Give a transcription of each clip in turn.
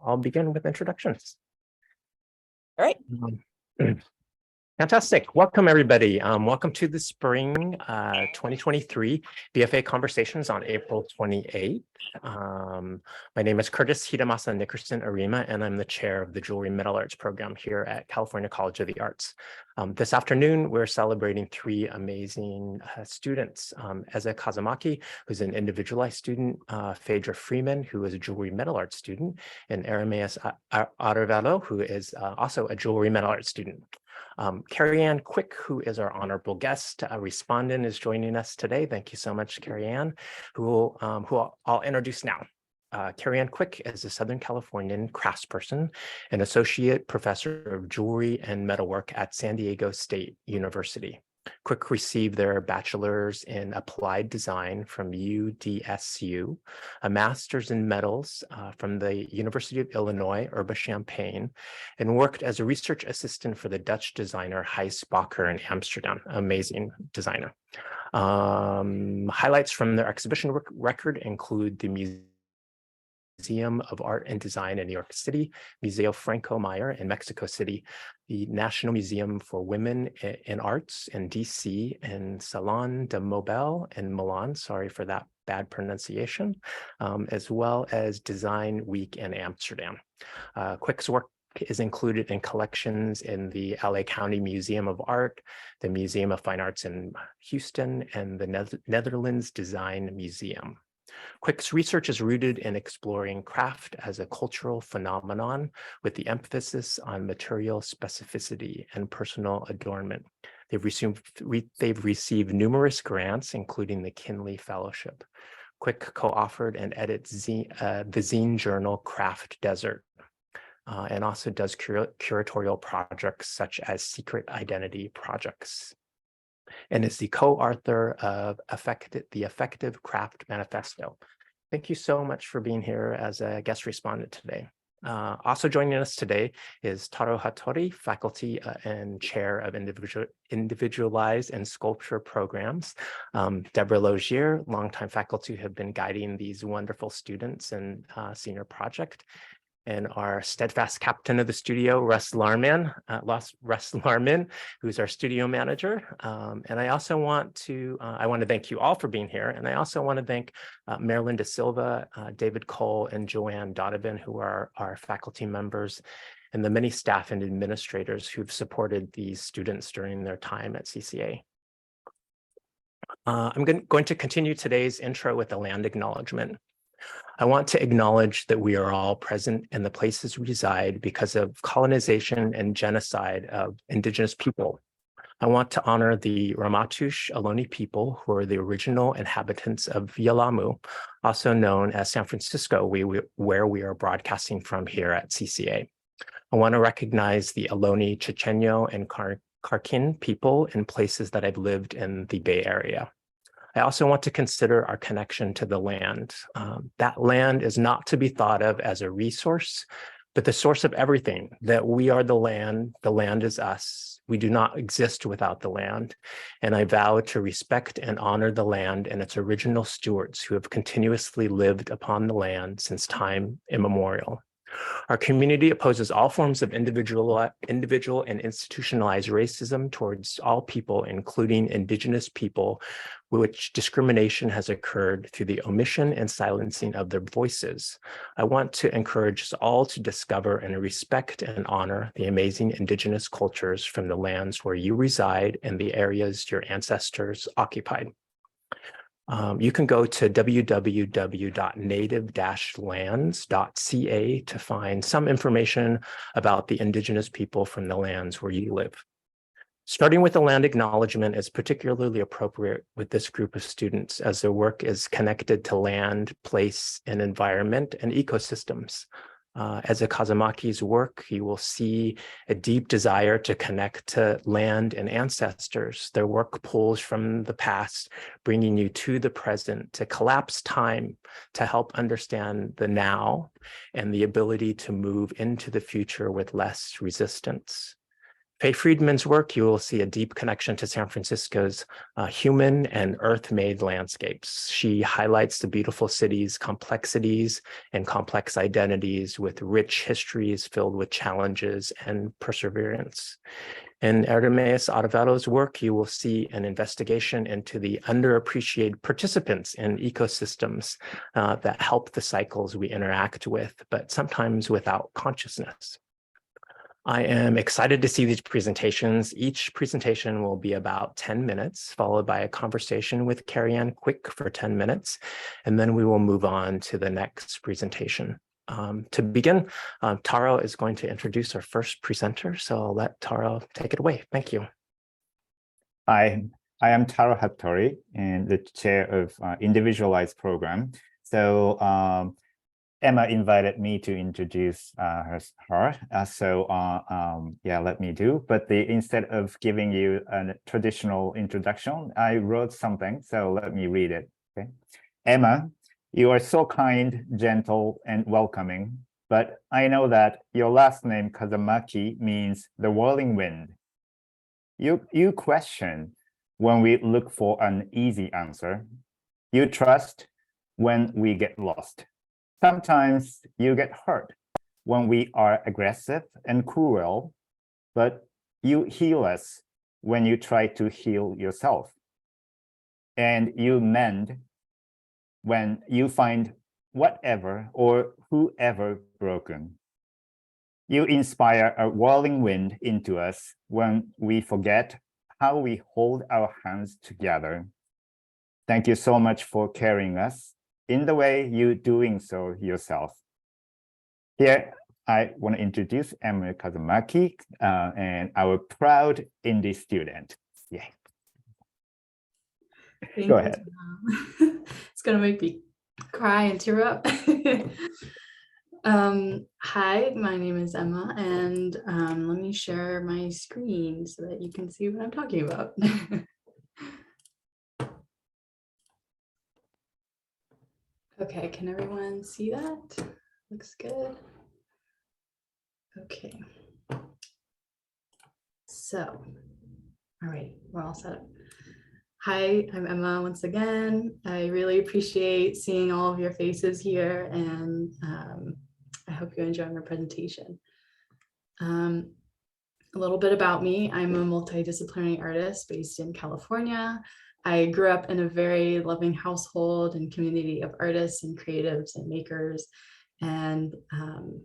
I'll begin with introductions. All right. Fantastic. Welcome, everybody. Welcome to the spring 2023 BFA Conversations on April 28th. My name is Curtis Hidemasa Nickerson Arima, and I'm the chair of the Jewelry Metal Arts program here at California College of the Arts. This afternoon, we're celebrating three amazing students. Eza Kazamaki, who's an individualized student, Phaedra Freeman, who is a Jewelry Metal Arts student, and Jeriamias Arevalo, who is also a Jewelry Metal Arts student. Carrie-Ann Quick, who is our honorable guest, respondent, is joining us today. Thank you so much, Carrie-Ann, who I'll introduce now. Carrie-Ann Quick is a Southern Californian craftsperson and associate professor of jewelry and metalwork at San Diego State University. Quick received their bachelor's in applied design from UDSU, a master's in metals from the University of Illinois, Urbana-Champaign, and worked as a research assistant for the Dutch designer Gijs Bakker in Amsterdam, amazing designer. Highlights from their exhibition record include the Museum of Art and Design in New York City, Museo Franco Meyer in Mexico City, the National Museum for Women in Arts in DC, and Salon de Mobile in Milan, sorry for that bad pronunciation, as well as Design Week in Amsterdam. Quick's work is included in collections in the LA County Museum of Art, the Museum of Fine Arts in Houston, and the Netherlands Design Museum. Quick's research is rooted in exploring craft as a cultural phenomenon with the emphasis on material specificity and personal adornment. They've received numerous grants, including the Kinley Fellowship. Quick co-authored and edits the zine journal Craft Desert, and also does curatorial projects such as Secret Identity Projects, and is the co-author of the Effective Craft Manifesto. Thank you so much for being here as a guest respondent today. Also joining us today is Taro Hattori, faculty and chair of Individualized and Sculpture programs. Deborah Lozier, longtime faculty who have been guiding these wonderful students in senior project. And our steadfast captain of the studio, Russ Larman, who's our studio manager. And I also want to thank you all for being here. And I also want to thank Marilyn De Silva, David Cole, and Joanne Donovan, who are our faculty members, and the many staff and administrators who've supported these students during their time at CCA. I'm going to continue today's intro with a land acknowledgement. I want to acknowledge that we are all present in the places we reside because of colonization and genocide of Indigenous people. I want to honor the Ramaytush Ohlone people, who are the original inhabitants of Yelamu, also known as San Francisco, where we are broadcasting from here at CCA. I want to recognize the Ohlone, Chochenyo, and Karkin people in places that I've lived in the Bay Area. I also want to consider our connection to the land. That land is not to be thought of as a resource, but the source of everything, that we are the land is us. We do not exist without the land. And I vow to respect and honor the land and its original stewards who have continuously lived upon the land since time immemorial. Our community opposes all forms of individual and institutionalized racism towards all people, including Indigenous people, which discrimination has occurred through the omission and silencing of their voices. I want to encourage us all to discover and respect and honor the amazing Indigenous cultures from the lands where you reside and the areas your ancestors occupied. You can go to www.native-lands.ca to find some information about the Indigenous people from the lands where you live. Starting with the land acknowledgement is particularly appropriate with this group of students, as their work is connected to land, place, and environment and ecosystems. As a Kazamaki's work, you will see a deep desire to connect to land and ancestors. Their work pulls from the past, bringing you to the present, to collapse time, to help understand the now, and the ability to move into the future with less resistance. Faye Friedman's work, you will see a deep connection to San Francisco's human and earth-made landscapes. She highlights the beautiful city's complexities and complex identities with rich histories filled with challenges and perseverance. In Arevalo's work, you will see an investigation into the underappreciated participants in ecosystems that help the cycles we interact with, but sometimes without consciousness. I am excited to see these presentations. Each presentation will be about 10 minutes, followed by a conversation with Carrie-Ann Quick for 10 minutes, and then we will move on to the next presentation. To begin, Taro is going to introduce our first presenter, so I'll let Taro take it away. Thank you. Hi, I am Taro Hattori, and the chair of Individualized program. So Emma invited me to introduce her. Yeah, let me do. But instead of giving you a traditional introduction, I wrote something, so let me read it. Okay, Emma, you are so kind, gentle, and welcoming, but I know that your last name, Kazamaki, means the whirling wind. You question when we look for an easy answer. You trust when we get lost. Sometimes you get hurt when we are aggressive and cruel, but you heal us when you try to heal yourself. And you mend when you find whatever or whoever broken. You inspire a whirling wind into us when we forget how we hold our hands together. Thank you so much for carrying us in the way you're doing so yourself. Here, I want to introduce Emma Kazamaki and our proud Indie student. Yeah. Go ahead. It's gonna make me cry and tear up. Hi, my name is Emma, and let me share my screen so that you can see what I'm talking about. Okay, can everyone see that? Looks good. Okay. So, all right, we're all set up. Hi, I'm Emma once again. I really appreciate seeing all of your faces here, and I hope you enjoy my presentation. A little bit about me. I'm a multidisciplinary artist based in California. I grew up in a very loving household and community of artists and creatives and makers, and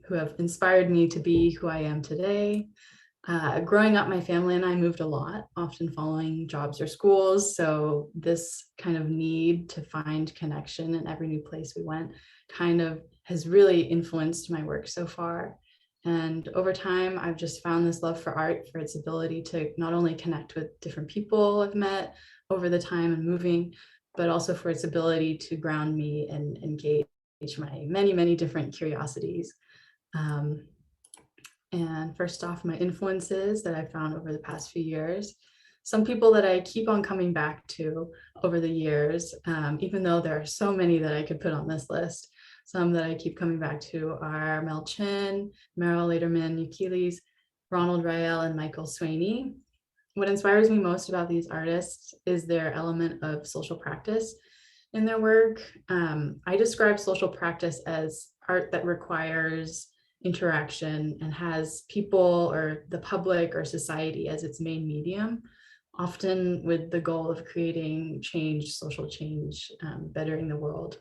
who have inspired me to be who I am today. Growing up, my family and I moved a lot, often following jobs or schools. So this kind of need to find connection in every new place we went kind of has really influenced my work so far. And over time, I've just found this love for art, for its ability to not only connect with different people I've met over the time and moving, but also for its ability to ground me and engage my many, many different curiosities. And first off, my influences that I found over the past few years. Some people that I keep on coming back to over the years, even though there are so many that I could put on this list. Some that I keep coming back to are Mel Chin, Meryl Lederman Ukiles, Ronald Rael, and Michael Swaney. What inspires me most about these artists is their element of social practice in their work. I describe social practice as art that requires interaction and has people or the public or society as its main medium, often with the goal of creating change, social change, bettering the world.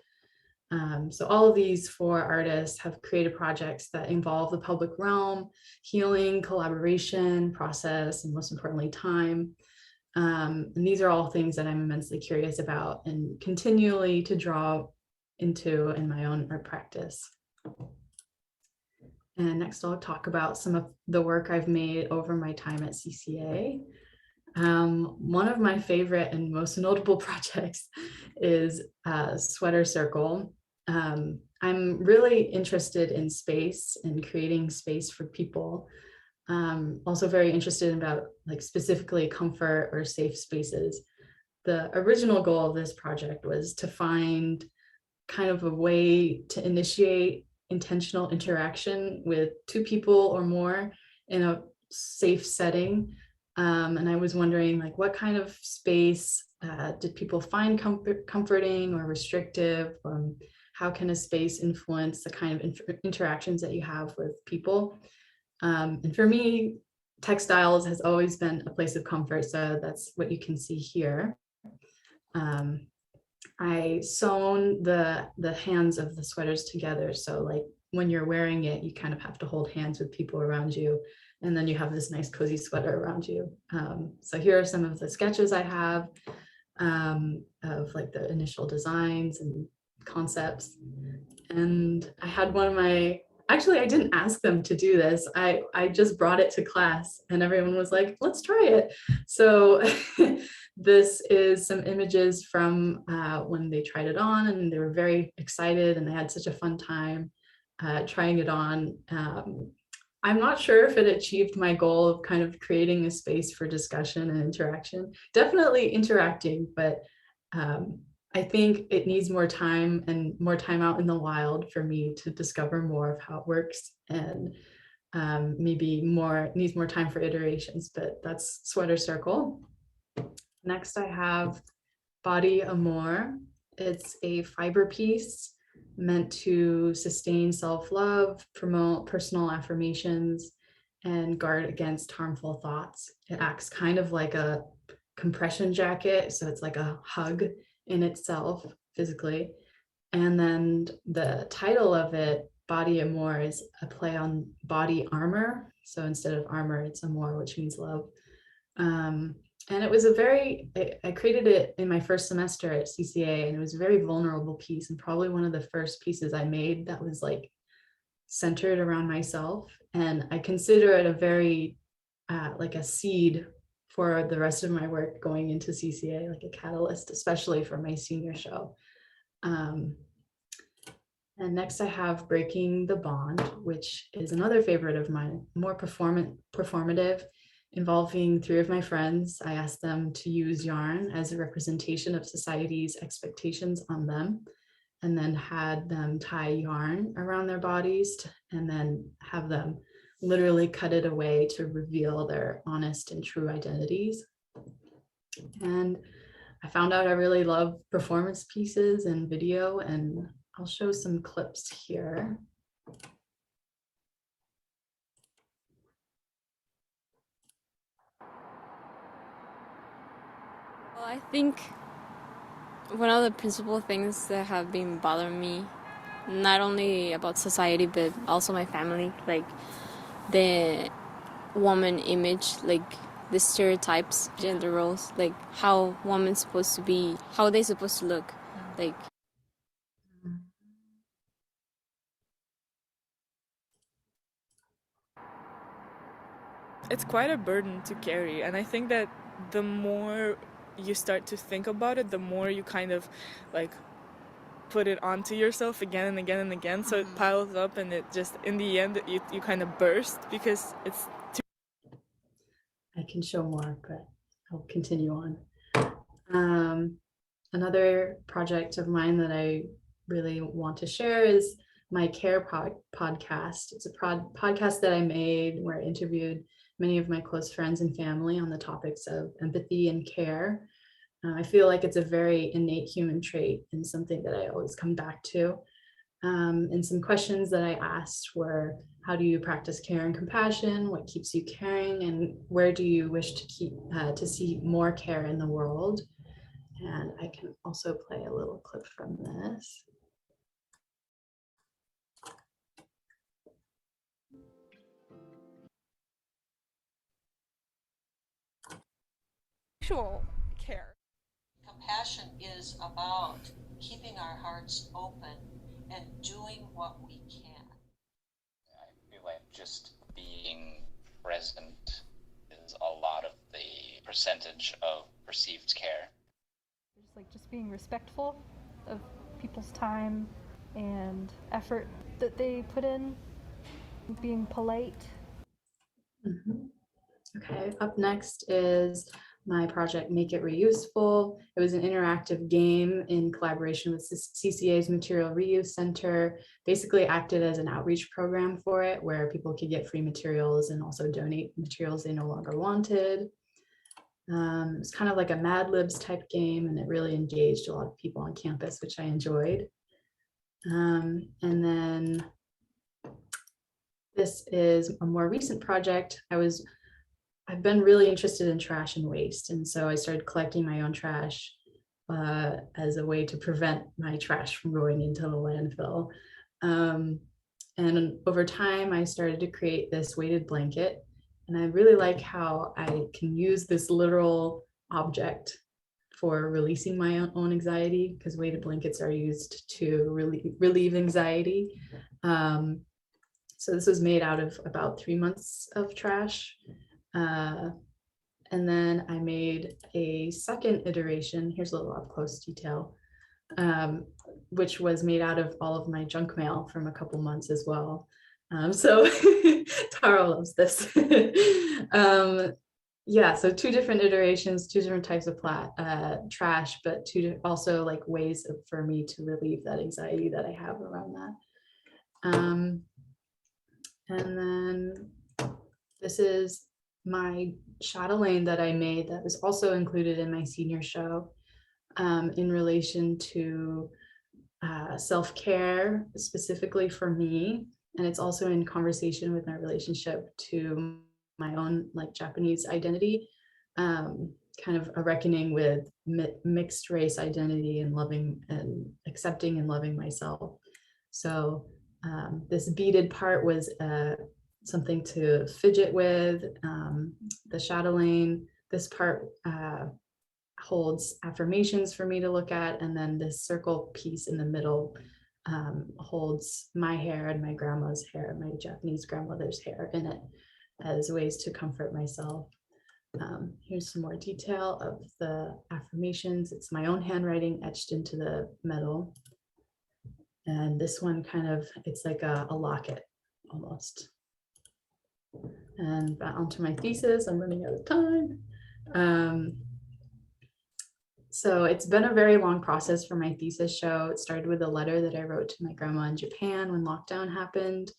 So all of these four artists have created projects that involve the public realm, healing, collaboration, process, and most importantly, time. And these are all things that I'm immensely curious about and continually to draw into in my own art practice. And next I'll talk about some of the work I've made over my time at CCA. One of my favorite and most notable projects is Sweater Circle. I'm really interested in space and creating space for people. Also very interested about specifically comfort or safe spaces. The original goal of this project was to find kind of a way to initiate intentional interaction with two people or more in a safe setting. And I was wondering, like, what kind of space did people find comforting or restrictive? How can a space influence the kind of interactions that you have with people? And for me, textiles has always been a place of comfort. So that's what you can see here. I sewn the hands of the sweaters together. So like when you're wearing it, you kind of have to hold hands with people around you. And then you have this nice cozy sweater around you. So here are some of the sketches I have of like the initial designs and concepts. And I had one of my, actually, I didn't ask them to do this. I just brought it to class and everyone was like, let's try it. So this is some images from when they tried it on, and they were very excited and they had such a fun time trying it on. I'm not sure if it achieved my goal of kind of creating a space for discussion and interaction. Definitely interacting, but I think it needs more time and more time out in the wild for me to discover more of how it works, and maybe needs more time for iterations, but that's Sweater Circle. Next, I have Body Amor. It's a fiber piece meant to sustain self-love, promote personal affirmations, and guard against harmful thoughts. It acts kind of like a compression jacket, so it's like a hug in itself physically. And then the title of it, Body Amor, is a play on body armor. So instead of armor, it's amor, which means love. And it was I created it in my first semester at CCA, and it was a very vulnerable piece, and probably one of the first pieces I made that was like centered around myself. And I consider it a very like a seed for the rest of my work going into CCA, like a catalyst, especially for my senior show. And next I have Breaking the Bond, which is another favorite of mine, more performative, involving 3 of my friends. I asked them to use yarn as a representation of society's expectations on them, and then had them tie yarn around their bodies and then have them literally cut it away to reveal their honest and true identities. And I found out I really love performance pieces and video, and I'll show some clips here. Well, I think one of the principal things that have been bothering me, not only about society but also my family, like the woman image, like the stereotypes, gender roles, like how women's supposed to be, how they supposed to look, like. It's quite a burden to carry, and I think that the more you start to think about it, the more you kind of like put it onto yourself again and again and again, so it piles up, and it just, in the end, you kind of burst because it's too. I can show more, but I'll continue on. Another project of mine that I really want to share is my care podcast. It's a podcast that I made where I interviewed many of my close friends and family on the topics of empathy and care. I feel like it's a very innate human trait and something that I always come back to. And some questions that I asked were, how do you practice care and compassion? What keeps you caring? And where do you wish to see more care in the world? And I can also play a little clip from this. Actual care. Compassion is about keeping our hearts open and doing what we can. I feel like just being present is a lot of the percentage of perceived care. Just being respectful of people's time and effort that they put in, being polite. Okay, up next is my project Make It Reuseful. It was an interactive game in collaboration with CCA's Material Reuse Center. Basically acted as an outreach program for it, where people could get free materials and also donate materials they no longer wanted. It's kind of like a Mad Libs type game, and it really engaged a lot of people on campus, which I enjoyed. And then this is a more recent project. I've been really interested in trash and waste, and so I started collecting my own trash as a way to prevent my trash from going into the landfill. And over time, I started to create this weighted blanket. And I really like how I can use this literal object for releasing my own anxiety, because weighted blankets are used to relieve anxiety. So this was made out of about 3 months of trash. And then I made a second iteration. Here's a little up close detail, which was made out of all of my junk mail from a couple months as well. So Tara loves this. Yeah, so 2 different iterations, 2 different types of trash, but also like ways for me to relieve that anxiety that I have around that. And then this is my chatelaine that I made that was also included in my senior show in relation to self-care, specifically for me. And it's also in conversation with my relationship to my own like Japanese identity, kind of a reckoning with mixed race identity and loving and accepting and loving myself. So this beaded part was something to fidget with. The chatelaine, this part holds affirmations for me to look at, and then this circle piece in the middle holds my hair and my grandma's hair, my Japanese grandmother's hair in it, as ways to comfort myself. Here's some more detail of the affirmations. It's my own handwriting etched into the metal. And this one kind of, it's like a locket almost. And onto my thesis, I'm running out of time. So it's been a very long process for my thesis show. It started with a letter that I wrote to my grandma in Japan when lockdown happened,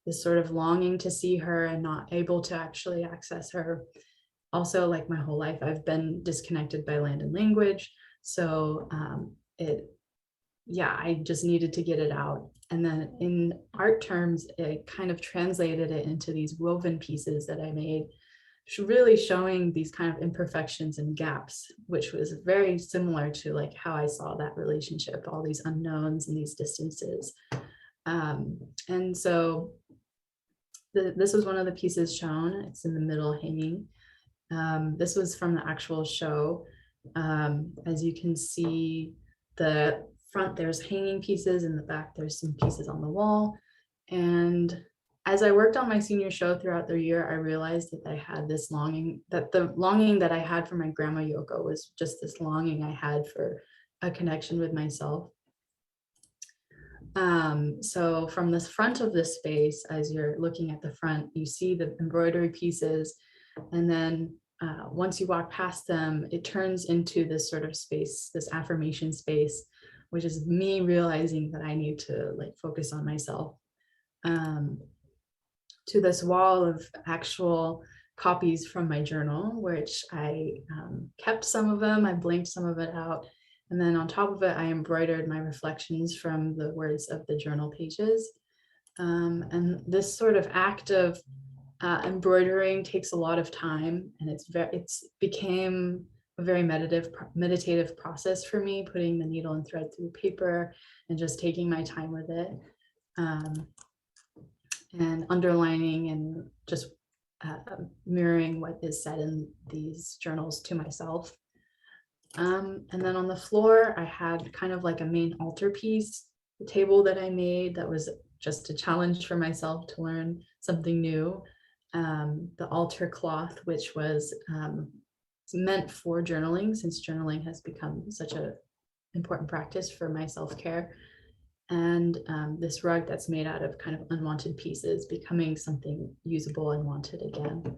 this sort of longing to see her and not able to actually access her. Also, like my whole life, I've been disconnected by land and language. So I just needed to get it out. And then in art terms, it kind of translated it into these woven pieces that I made, really showing these kind of imperfections and gaps, which was very similar to like how I saw that relationship, all these unknowns and these distances. And so this was one of the pieces shown. It's in the middle hanging. This was from the actual show. As you can see, the front, there's hanging pieces, in the back, there's some pieces on the wall. And as I worked on my senior show throughout the year, I realized that I had this longing, that the longing that I had for my grandma Yoko was just this longing I had for a connection with myself. So from this front of this space, as you're looking at the front, you see the embroidery pieces. And then once you walk past them, it turns into this sort of space, this affirmation space, which is me realizing that I need to like focus on myself. To this wall of actual copies from my journal, which I kept some of them, I blanked some of it out. And then on top of it, I embroidered my reflections from the words of the journal pages. And this sort of act of embroidering takes a lot of time, and it's became a very meditative process for me, putting the needle and thread through paper and just taking my time with it. And underlining and just mirroring what is said in these journals to myself. And then on the floor, I had kind of like a main altar piece, the table that I made that was just a challenge for myself to learn something new. The altar cloth, which was meant for journaling, since journaling has become such an important practice for my self-care. And this rug that's made out of kind of unwanted pieces, becoming something usable and wanted again.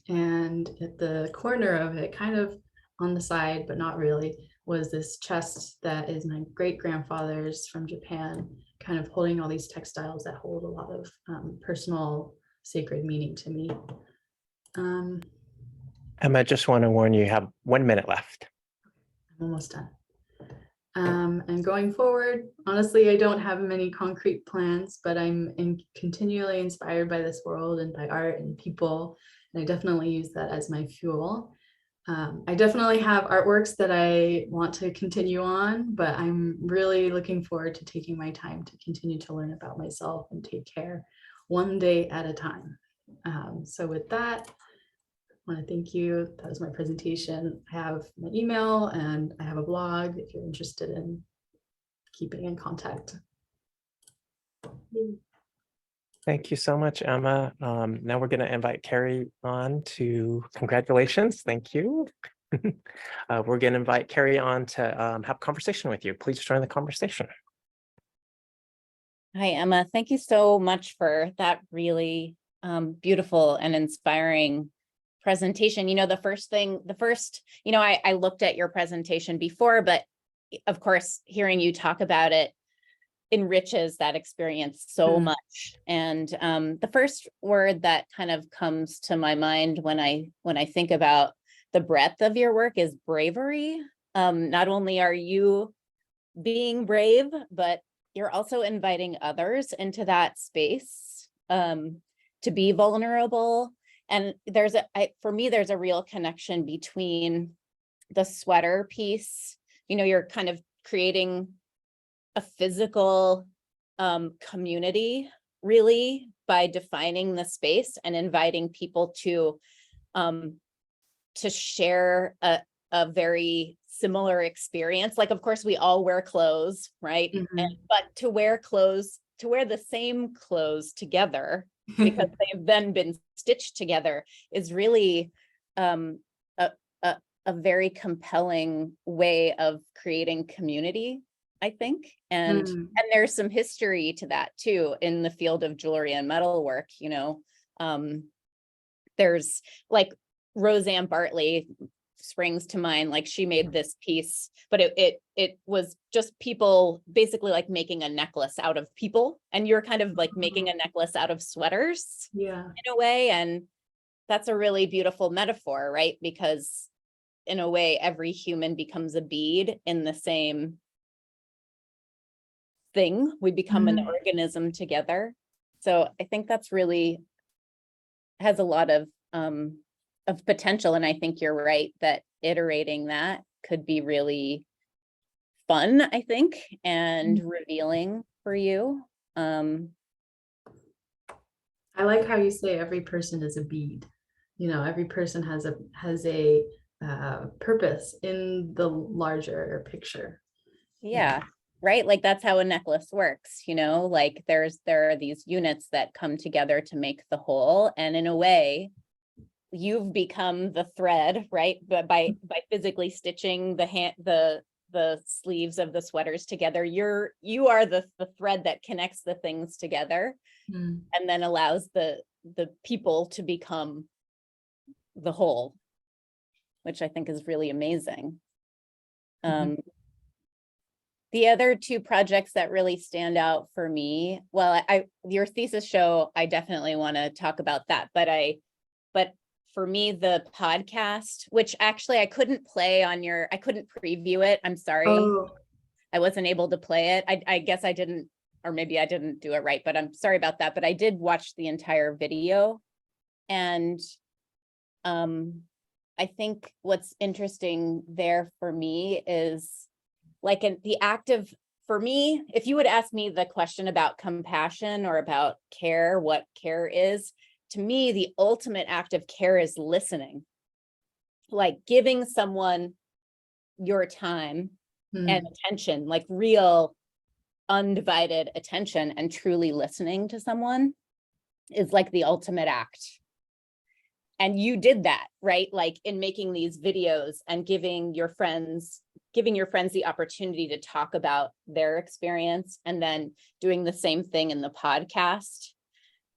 And at the corner of it, kind of on the side, but not really, was this chest that is my great grandfather's from Japan, kind of holding all these textiles that hold a lot of personal sacred meaning to me. Emma, I just want to warn you, you have 1 minute left. I'm almost done. And going forward, honestly, I don't have many concrete plans, but I'm continually inspired by this world and by art and people. And I definitely use that as my fuel. I definitely have artworks that I want to continue on, but I'm really looking forward to taking my time to continue to learn about myself and take care one day at a time. So with that, I want to thank you. That was my presentation. I have my email and I have a blog if you're interested in keeping in contact. Thank you so much, Emma. Now we're going to invite Carrie on to, congratulations, thank you. We're going to invite Carrie on to have a conversation with you. Please join the conversation. Hi, Emma. Thank you so much for that really beautiful and inspiring presentation. You know, I looked at your presentation before, but of course, hearing you talk about it enriches that experience so much. And the first word that kind of comes to my mind when I think about the breadth of your work is bravery. Not only are you being brave, but you're also inviting others into that space to be vulnerable. And for me, there's a real connection between the sweater piece. You know, you're kind of creating a physical community, really, by defining the space and inviting people to share a very similar experience. Like, of course, we all wear clothes, right? But to wear the same clothes together because they've then been stitched together is really a very compelling way of creating community, I think. And there's some history to that too in the field of jewelry and metalwork. You know, there's like Roseanne Bartley springs to mind. Like, she made this piece, but it was just people basically like making a necklace out of people, and you're kind of like making a necklace out of sweaters, in a way. And that's a really beautiful metaphor, right? Because in a way, every human becomes a bead in the same thing. We become an organism together. So I think that's really has a lot of potential. And I think you're right that iterating that could be really fun, I think, and revealing for you. I like how you say every person is a bead. You know, every person has a purpose in the larger picture. Yeah. Right. Like, that's how a necklace works, you know, like there are these units that come together to make the whole. And in a way, you've become the thread, right? But by physically stitching the sleeves of the sweaters together, you are the thread that connects the things together and then allows the people to become the whole, which I think is really amazing. The other two projects that really stand out for me, well, your thesis show, I definitely want to talk about that, but for me, the podcast, which actually I couldn't preview it. I'm sorry. I wasn't able to play it. I guess I didn't, or maybe I didn't do it right, but I'm sorry about that. But I did watch the entire video. And I think what's interesting there for me is like the act of, for me, if you would ask me the question about compassion or about care, what care is, to me, the ultimate act of care is listening, like giving someone your time and attention, like real undivided attention, and truly listening to someone is like the ultimate act. And you did that, right? Like in making these videos and giving your friends the opportunity to talk about their experience, and then doing the same thing in the podcast.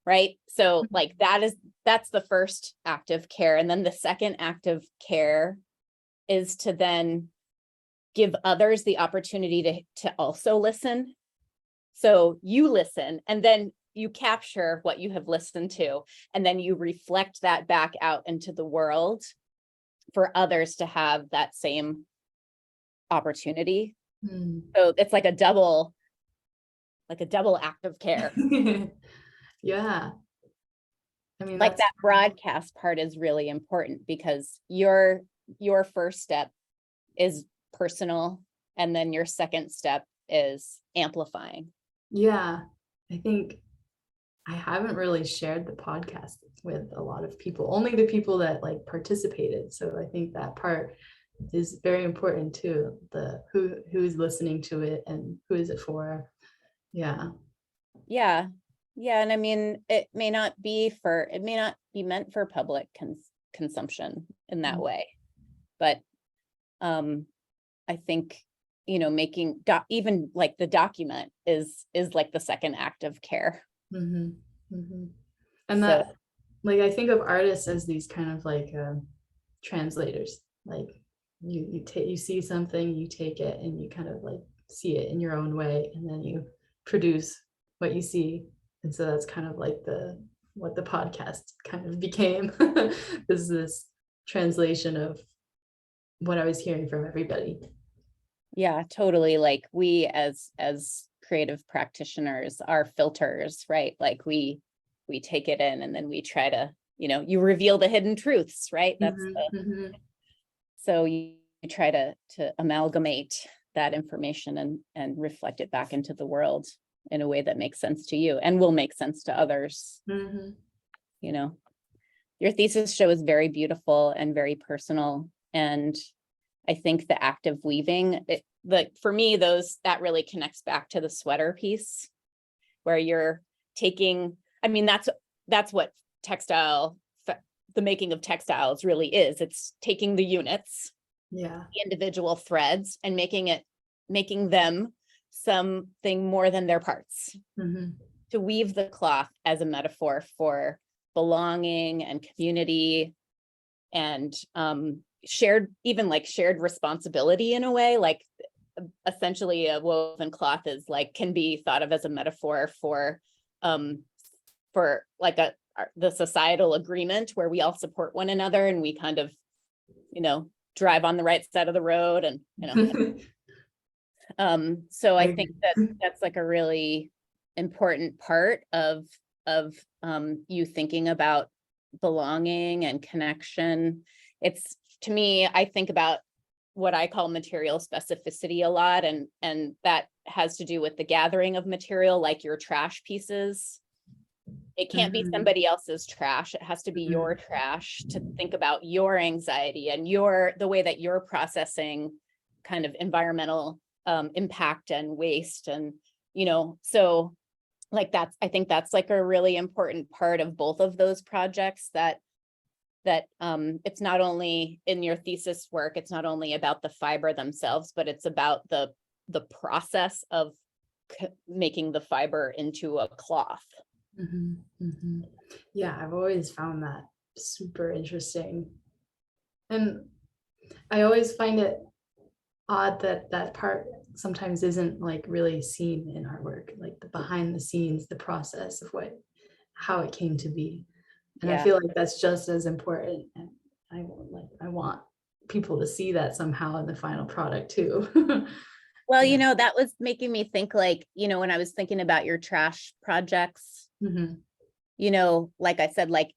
Right. So like that that's the first act of care. And then the second act of care is to then give others the opportunity to also listen. So you listen, and then you capture what you have listened to, and then you reflect that back out into the world for others to have that same opportunity. So it's like a double act of care. Yeah. I mean, Like that broadcast part is really important, because your first step is personal, and then your second step is amplifying. Yeah, I think I haven't really shared the podcast with a lot of people, only the people that like participated. So I think that part is very important too, the who's listening to it and who is it for. Yeah. And I mean, it may not be meant for public consumption in that way, but I think, making even like the document is like the second act of care. And that, like, I think of artists as these kind of like translators. Like you see something, you take it, and you kind of like see it in your own way, and then you produce what you see. And so that's kind of like what the podcast kind of became, is this translation of what I was hearing from everybody. Yeah, totally. Like we as creative practitioners are filters, right? Like we take it in, and then we try to, you reveal the hidden truths, right? That's so you try to amalgamate that information and reflect it back into the world in a way that makes sense to you and will make sense to others. Your thesis show is very beautiful and very personal, and I think the act of weaving, for me, that really connects back to the sweater piece, where you're taking, I mean, that's what the making of textiles really is. It's taking the units, the individual threads, and making them something more than their parts. To weave the cloth as a metaphor for belonging and community, and shared responsibility in a way. Like essentially a woven cloth is like, can be thought of as a metaphor for like the societal agreement where we all support one another, and we kind of, drive on the right side of the road, and, so I think that's like a really important part of you thinking about belonging and connection. It's, to me, I think about what I call material specificity a lot, and that has to do with the gathering of material, like your trash pieces. It can't be somebody else's trash. It has to be your trash, to think about your anxiety and the way that you're processing kind of environmental impact and waste. And, so like I think that's like a really important part of both of those projects, that it's not only in your thesis work, it's not only about the fiber themselves, but it's about the process of making the fiber into a cloth. Yeah, I've always found that super interesting. And I always find it odd that part sometimes isn't like really seen in our work, like the behind the scenes, the process of how it came to be. And I feel like that's just as important. And I want people to see that somehow in the final product too. Well, that was making me think, like, when I was thinking about your trash projects, like I said, like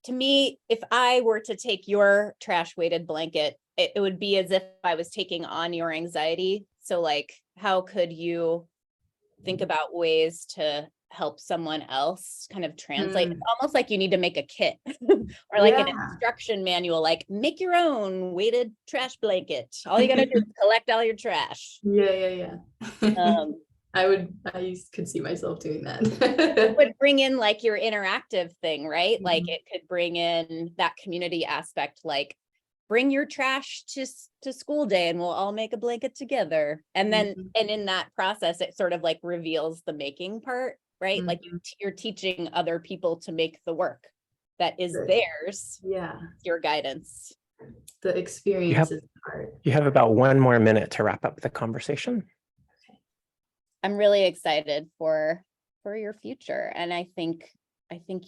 to me, if I were to take your trash weighted blanket, it would be as if I was taking on your anxiety. So like, how could you think about ways to help someone else kind of translate? It's almost like you need to make a kit or like an instruction manual, like make your own weighted trash blanket. All you gotta do is collect all your trash. Yeah. I could see myself doing that. It would bring in like your interactive thing, right? Like it could bring in that community aspect, like bring your trash to school day and we'll all make a blanket together. And then, and in that process, it sort of like reveals the making part, right? Like you're teaching other people to make the work that is theirs, Yeah, your guidance. the experience is hard. You have about 1 more minute to wrap up the conversation. I'm really excited for your future. And I think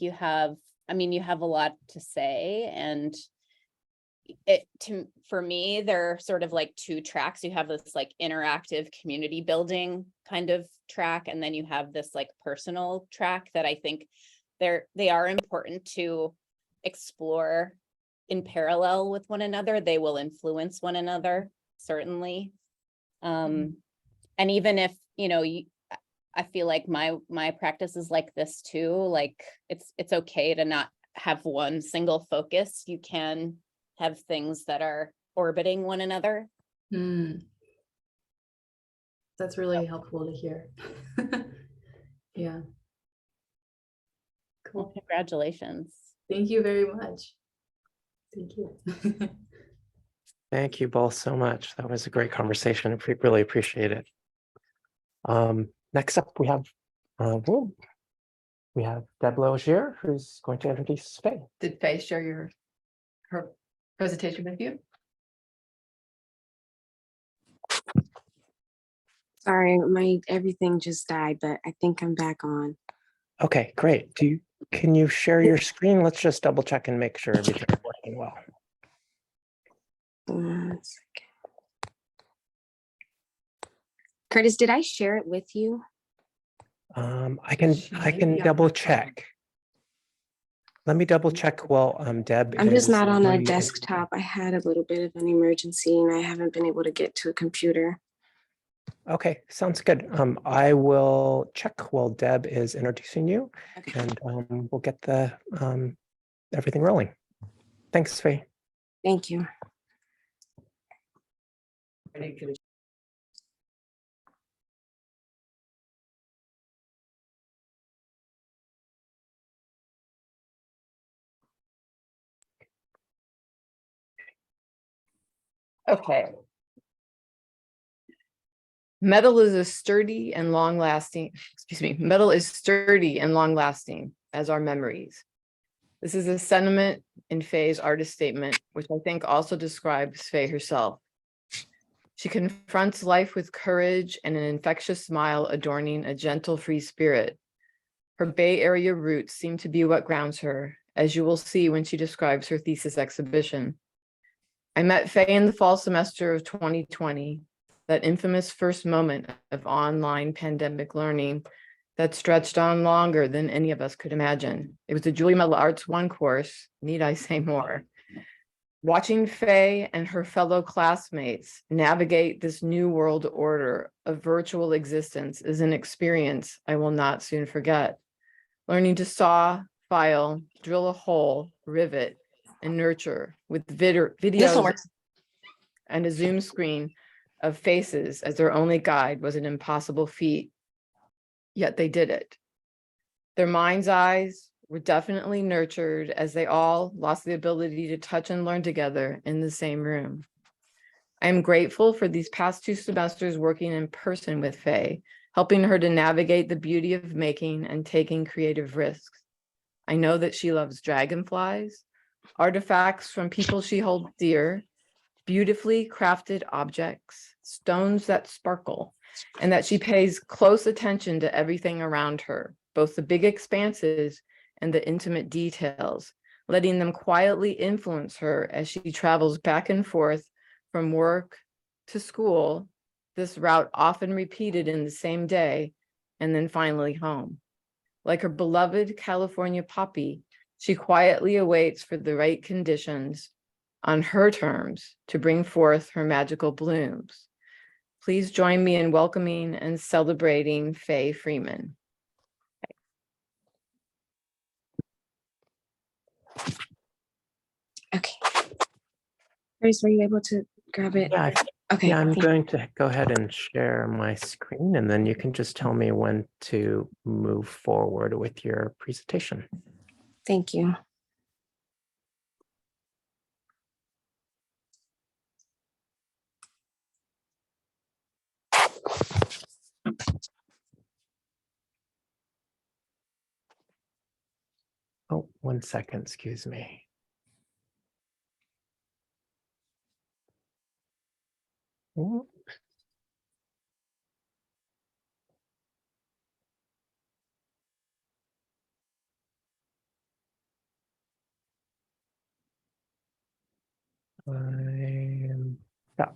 you have, you have a lot to say, and for me, there are sort of like 2 tracks. You have this like interactive community building kind of track, and then you have this like personal track that I think they are important to explore in parallel with one another. They will influence one another, certainly. And even if, I feel like my practice is like this too. Like it's okay to not have one single focus. You can have things that are orbiting one another. That's really helpful to hear. Yeah. Cool. Well, congratulations. Thank you very much. Thank you. Thank you both so much. That was a great conversation. We really appreciate it. Next up, we have Deborah Lozier, who's going to introduce Faye. Did Faye share her presentation with you? Sorry, my everything just died, but I think I'm back on. Okay, great. Can you share your screen? Let's just double check and make sure everything's working well. 1 second. Curtis, did I share it with you? I can double check. Let me double check while Deb. I'm just not on a joining. desktop. I had a little bit of an emergency and I haven't been able to get to a computer. Okay, sounds good. I will check while Deb is introducing you, Okay. and we'll get the everything rolling. Thanks, Faye. Thank you. Okay. Metal is sturdy and long-lasting as our memories. This is a sentiment in Faye's artist statement, which I think also describes Faye herself. She confronts life with courage and an infectious smile adorning a gentle, free spirit. Her Bay Area roots seem to be what grounds her, as you will see when she describes her thesis exhibition. I met Faye in the fall semester of 2020, that infamous first moment of online pandemic learning that stretched on longer than any of us could imagine. It was the Julie Medal Arts 1 course, need I say more? Watching Faye and her fellow classmates navigate this new world order of virtual existence is an experience I will not soon forget. Learning to saw, file, drill a hole, rivet, and nurture with videos and a Zoom screen of faces as their only guide was an impossible feat. Yet they did it. Their mind's eyes were definitely nurtured as they all lost the ability to touch and learn together in the same room. I am grateful for these past 2 semesters working in person with Faye, helping her to navigate the beauty of making and taking creative risks. I know that she loves dragonflies, artifacts from people she holds dear, beautifully crafted objects, stones that sparkle, and that she pays close attention to everything around her, both the big expanses and the intimate details, letting them quietly influence her as she travels back and forth from work to school, this route often repeated in the same day, and then finally home. Like her beloved California poppy, she quietly awaits for the right conditions on her terms to bring forth her magical blooms. Please join me in welcoming and celebrating Faye Freeman. Okay. Grace, were you able to grab it? Yeah, Okay. yeah, I'm going to go ahead and share my screen, and then you can just tell me when to move forward with your presentation. Thank you. Oh, 1 second, excuse me. Ooh. I'm stuck.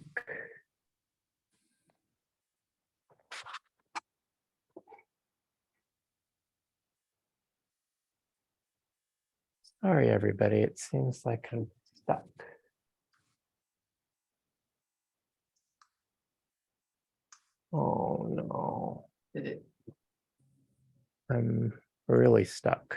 Sorry, everybody. It seems like I'm stuck. Oh, no. Did it? I'm really stuck.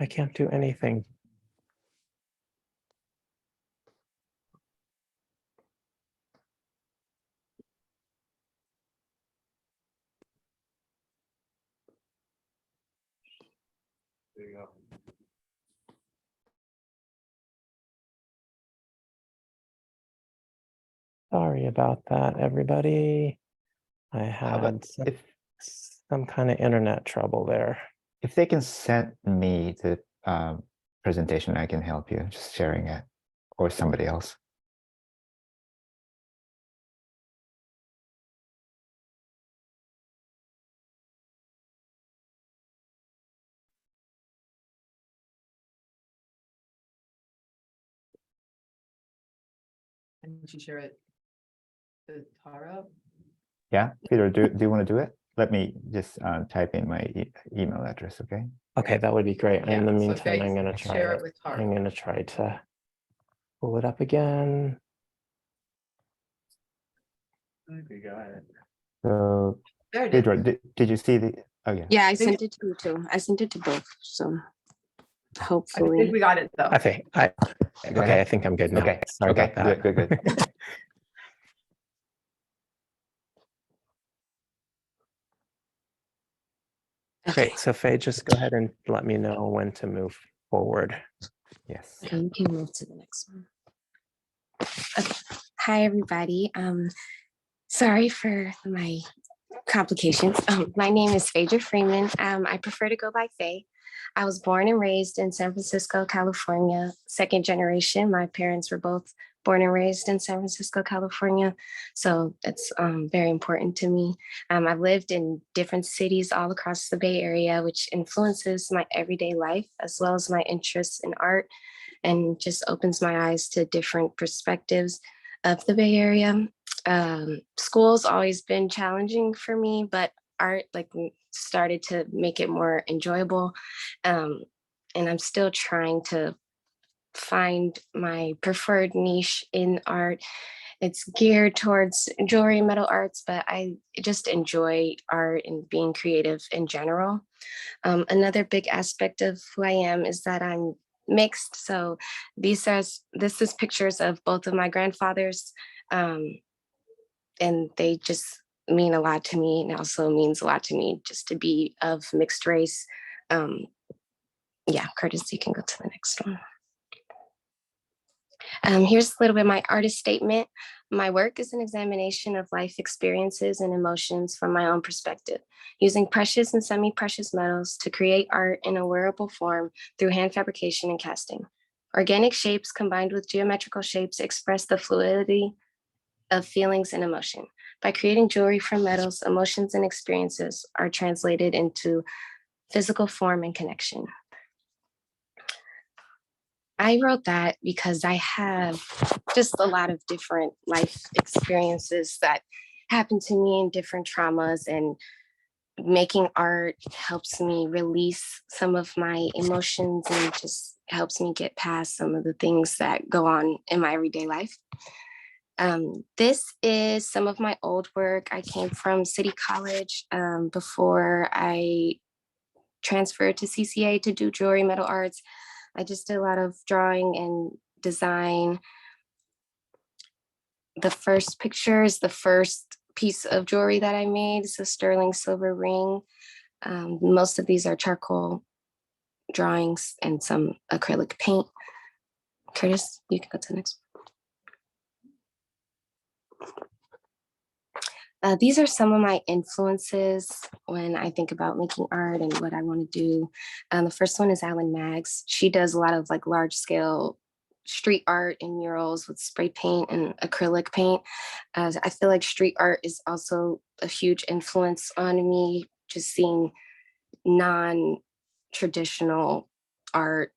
I can't do anything. There you go. Sorry about that, everybody. I had some kind of internet trouble there. If they can send me the presentation, I can help you just sharing it, or somebody else. Didn't you share it to Tara? Yeah, Peter, do you want to do it? Let me just type in my email address, okay? Okay, that would be great. Yeah, In the so meantime, I'm Faith, going to try share it. it with Tara. I'm going to try to pull it up again. We got it. So, There it is. Phaedra, did you see the? Oh yeah. Yeah, I sent it to you too. I sent it to both. So I hopefully. think we got it though. Okay, Go ahead. I think I'm good now. Okay. Sorry Okay. about that. Good. Great. So Faye, just go ahead and let me know when to move forward. Yes. Okay, you can move to the next one. Okay. Hi, everybody. Sorry for my complications. My name is Phaedra Freeman. I prefer to go by Faye. I was born and raised in San Francisco, California, second generation. My parents were both born and raised in San Francisco, California. So it's very important to me. I've lived in different cities all across the Bay Area, which influences my everyday life, as well as my interests in art, and just opens my eyes to different perspectives of the Bay Area. School's always been challenging for me, but art started to make it more enjoyable. And I'm still trying to find my preferred niche in art. It's geared towards jewelry and metal arts, but I just enjoy art and being creative in general. Another big aspect of who I am is that I'm mixed. So this is pictures of both of my grandfathers, and they just mean a lot to me, and also means a lot to me just to be of mixed race. Yeah, Curtis, you can go to the next one. Here's a little bit of my artist statement. My work is an examination of life experiences and emotions from my own perspective, using precious and semi-precious metals to create art in a wearable form through hand fabrication and casting. Organic shapes combined with geometrical shapes express the fluidity of feelings and emotion. By creating jewelry from metals, emotions and experiences are translated into physical form and connection. I wrote that because I have just a lot of different life experiences that happen to me and different traumas, and making art helps me release some of my emotions and just helps me get past some of the things that go on in my everyday life. This is some of my old work. I came from City College before I transferred to CCA to do jewelry metal arts. I just did a lot of drawing and design. the first picture is the first piece of jewelry that I made. It's a sterling silver ring. Most of these are charcoal drawings and some acrylic paint. Curtis, you can go to the next one. These are some of my influences when I think about making art and what I want to do. The first one is Alan Maggs. She does a lot of like large scale street art and murals with spray paint and acrylic paint. I feel like street art is also a huge influence on me, just seeing non-traditional art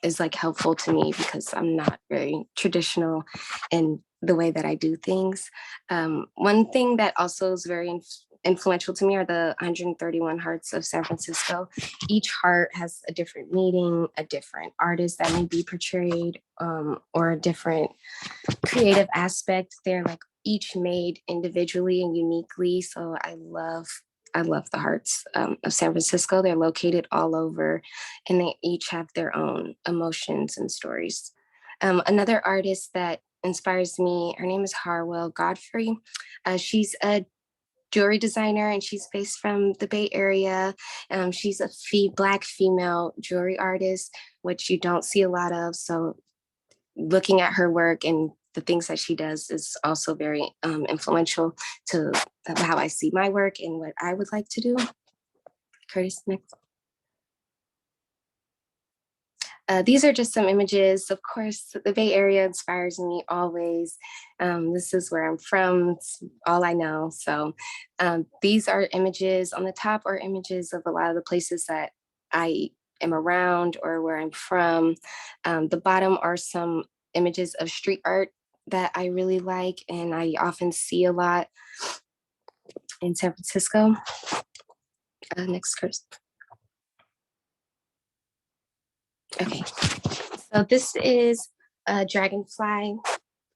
is like helpful to me because I'm not very traditional in the way that I do things. One thing that also is very influential to me are the 131 hearts of San Francisco. Each heart has a different meaning, a different artist that may be portrayed, or a different creative aspect. They're like each made individually and uniquely. So I love the hearts of San Francisco. They're located all over and they each have their own emotions and stories. Another artist that inspires me, her name is Harwell Godfrey. She's a jewelry designer and she's based from the Bay Area. She's a Black female jewelry artist, which you don't see a lot of. So looking at her work and the things that she does is also very influential to how I see my work and what I would like to do. Curtis, next. These are just some images. Of course, the Bay Area inspires me always. This is where I'm from, it's all I know. So these are images on the top, are images of a lot of the places that I am around or where I'm from. The bottom are some images of street art that I really like and I often see a lot in San Francisco. Next, Chris. Okay, so this is a dragonfly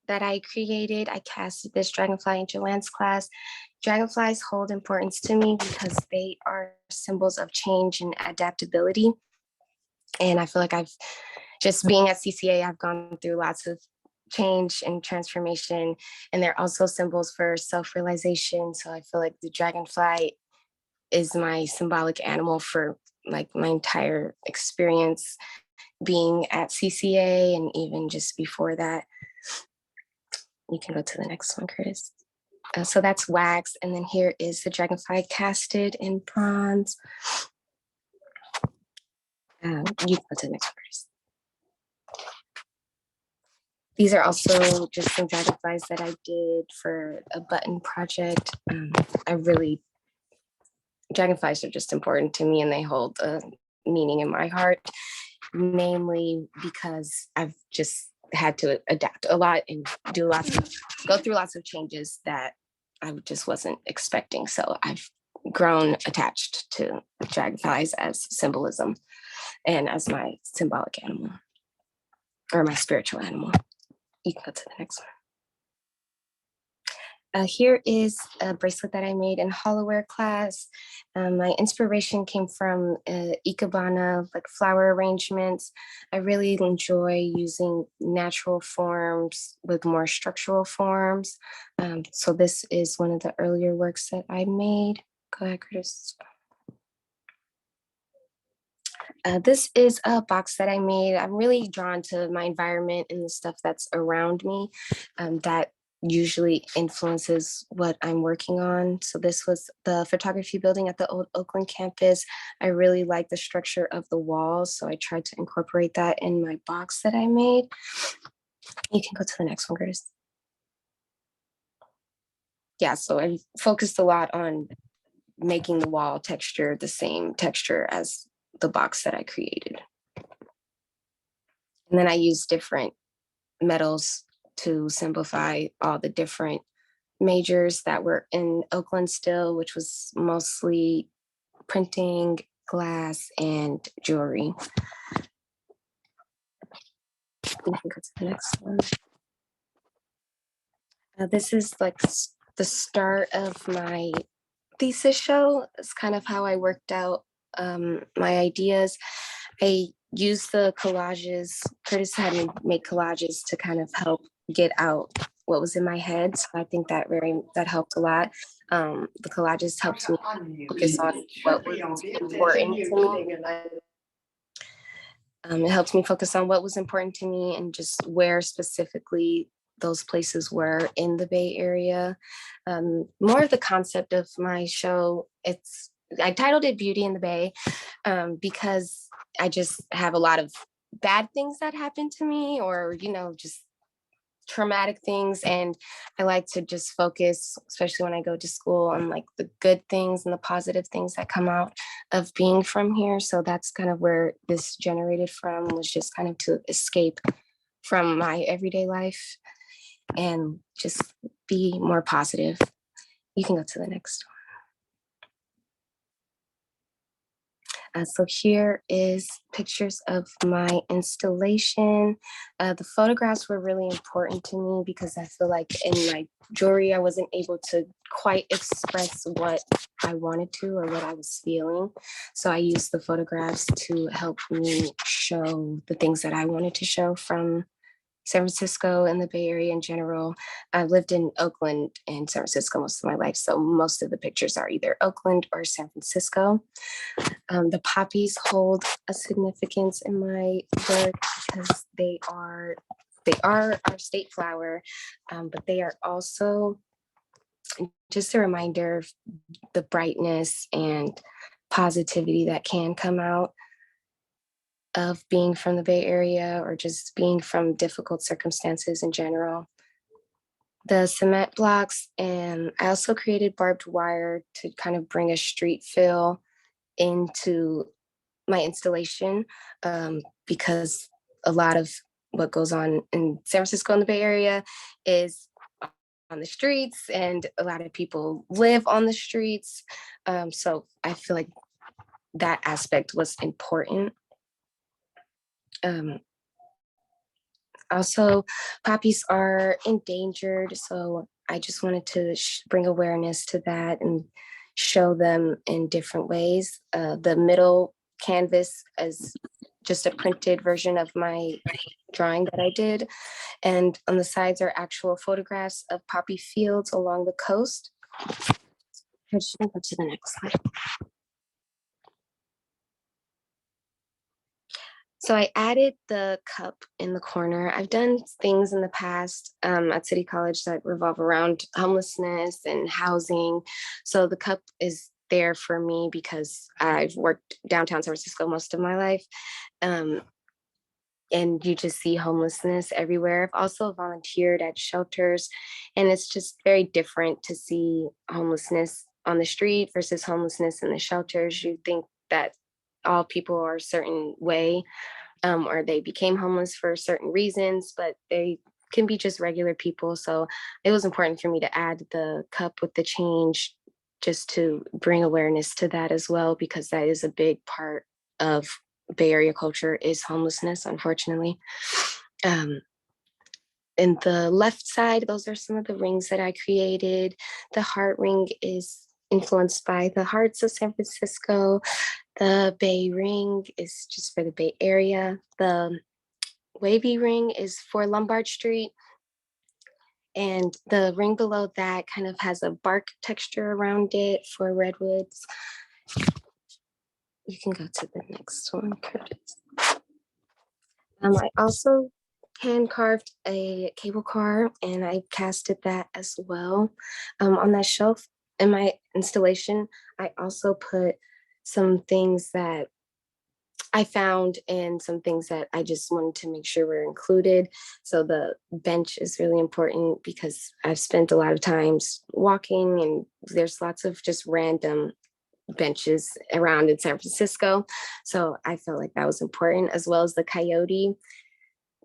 that I created. I casted this dragonfly in Joanne's class. Dragonflies hold importance to me because they are symbols of change and adaptability. And I feel like just being at CCA, I've gone through lots of change and transformation, and they're also symbols for self-realization. So I feel like the dragonfly is my symbolic animal for like my entire experience being at CCA and even just before that. You can go to the next one, Curtis. So that's wax, and then here is the dragonfly casted in bronze. You can go to the next one, Curtis. These are also just some dragonflies that I did for a button project. Dragonflies are just important to me and they hold a meaning in my heart, namely because I've just had to adapt a lot and go through lots of changes that I just wasn't expecting. So I've grown attached to dragonflies as symbolism and as my symbolic animal or my spiritual animal. You can go to the next one. Here is a bracelet that I made in hollowware class. My inspiration came from Ikebana, like flower arrangements. I really enjoy using natural forms with more structural forms. So this is one of the earlier works that I made. Go ahead, Curtis. This is a box that I made. I'm really drawn to my environment and the stuff that's around me that usually influences what I'm working on. So this was the photography building at the old Oakland campus. I really like the structure of the walls, so I tried to incorporate that in my box that I made. You can go to the next one, Grace. Yeah, so I focused a lot on making the wall texture the same texture as the box that I created. And then I used different metals to simplify all the different majors that were in Oakland still, which was mostly printing, glass, and jewelry. We can go to the next one. This is like the start of my thesis show. It's kind of how I worked out my ideas. I use the collages. Curtis had me make collages to kind of help get out what was in my head. So I think that helped a lot. The collages helped me focus on what was important to me. It helped me focus on what was important to me and just where specifically those places were in the Bay Area. More of the concept of my show, I titled it Beauty in the Bay because I just have a lot of bad things that happen to me, or, just traumatic things. And I like to just focus, especially when I go to school, on like the good things and the positive things that come out of being from here. So that's kind of where this generated from, was just kind of to escape from my everyday life and just be more positive. You can go to the next one. So here is pictures of my installation. The photographs were really important to me because I feel like in my jewelry, I wasn't able to quite express what I wanted to or what I was feeling. So I used the photographs to help me show the things that I wanted to show from San Francisco and the Bay Area in general. I've lived in Oakland and San Francisco most of my life, so most of the pictures are either Oakland or San Francisco. The poppies hold a significance in my work because they are our state flower, but they are also just a reminder of the brightness and positivity that can come out of being from the Bay Area or just being from difficult circumstances in general. The cement blocks, and I also created barbed wire to kind of bring a street feel into my installation, because a lot of what goes on in San Francisco and the Bay Area is on the streets, and a lot of people live on the streets. So I feel like that aspect was important. Also, poppies are endangered, so I just wanted to bring awareness to that and show them in different ways. The middle canvas is just a printed version of my drawing that I did, and on the sides are actual photographs of poppy fields along the coast. I just go to the next slide. So I added the cup in the corner. I've done things in the past at City College that revolve around homelessness and housing. So the cup is there for me because I've worked downtown San Francisco most of my life. And you just see homelessness everywhere. I've also volunteered at shelters, and it's just very different to see homelessness on the street versus homelessness in the shelters. You think that all people are a certain way, or they became homeless for certain reasons, but they can be just regular people. So it was important for me to add the cup with the change just to bring awareness to that as well, because that is a big part of Bay Area culture, is homelessness, unfortunately. In the left side, those are some of the rings that I created. The heart ring is influenced by the hearts of San Francisco. The Bay ring is just for the Bay Area. The wavy ring is for Lombard Street. And the ring below that kind of has a bark texture around it for redwoods. You can go to the next one, Curtis. I also hand carved a cable car, and I casted that as well. On that shelf in my installation, I also put some things that I found and some things that I just wanted to make sure were included. So the bench is really important because I've spent a lot of times walking, and there's lots of just random benches around in San Francisco. So I felt like that was important, as well as the coyote.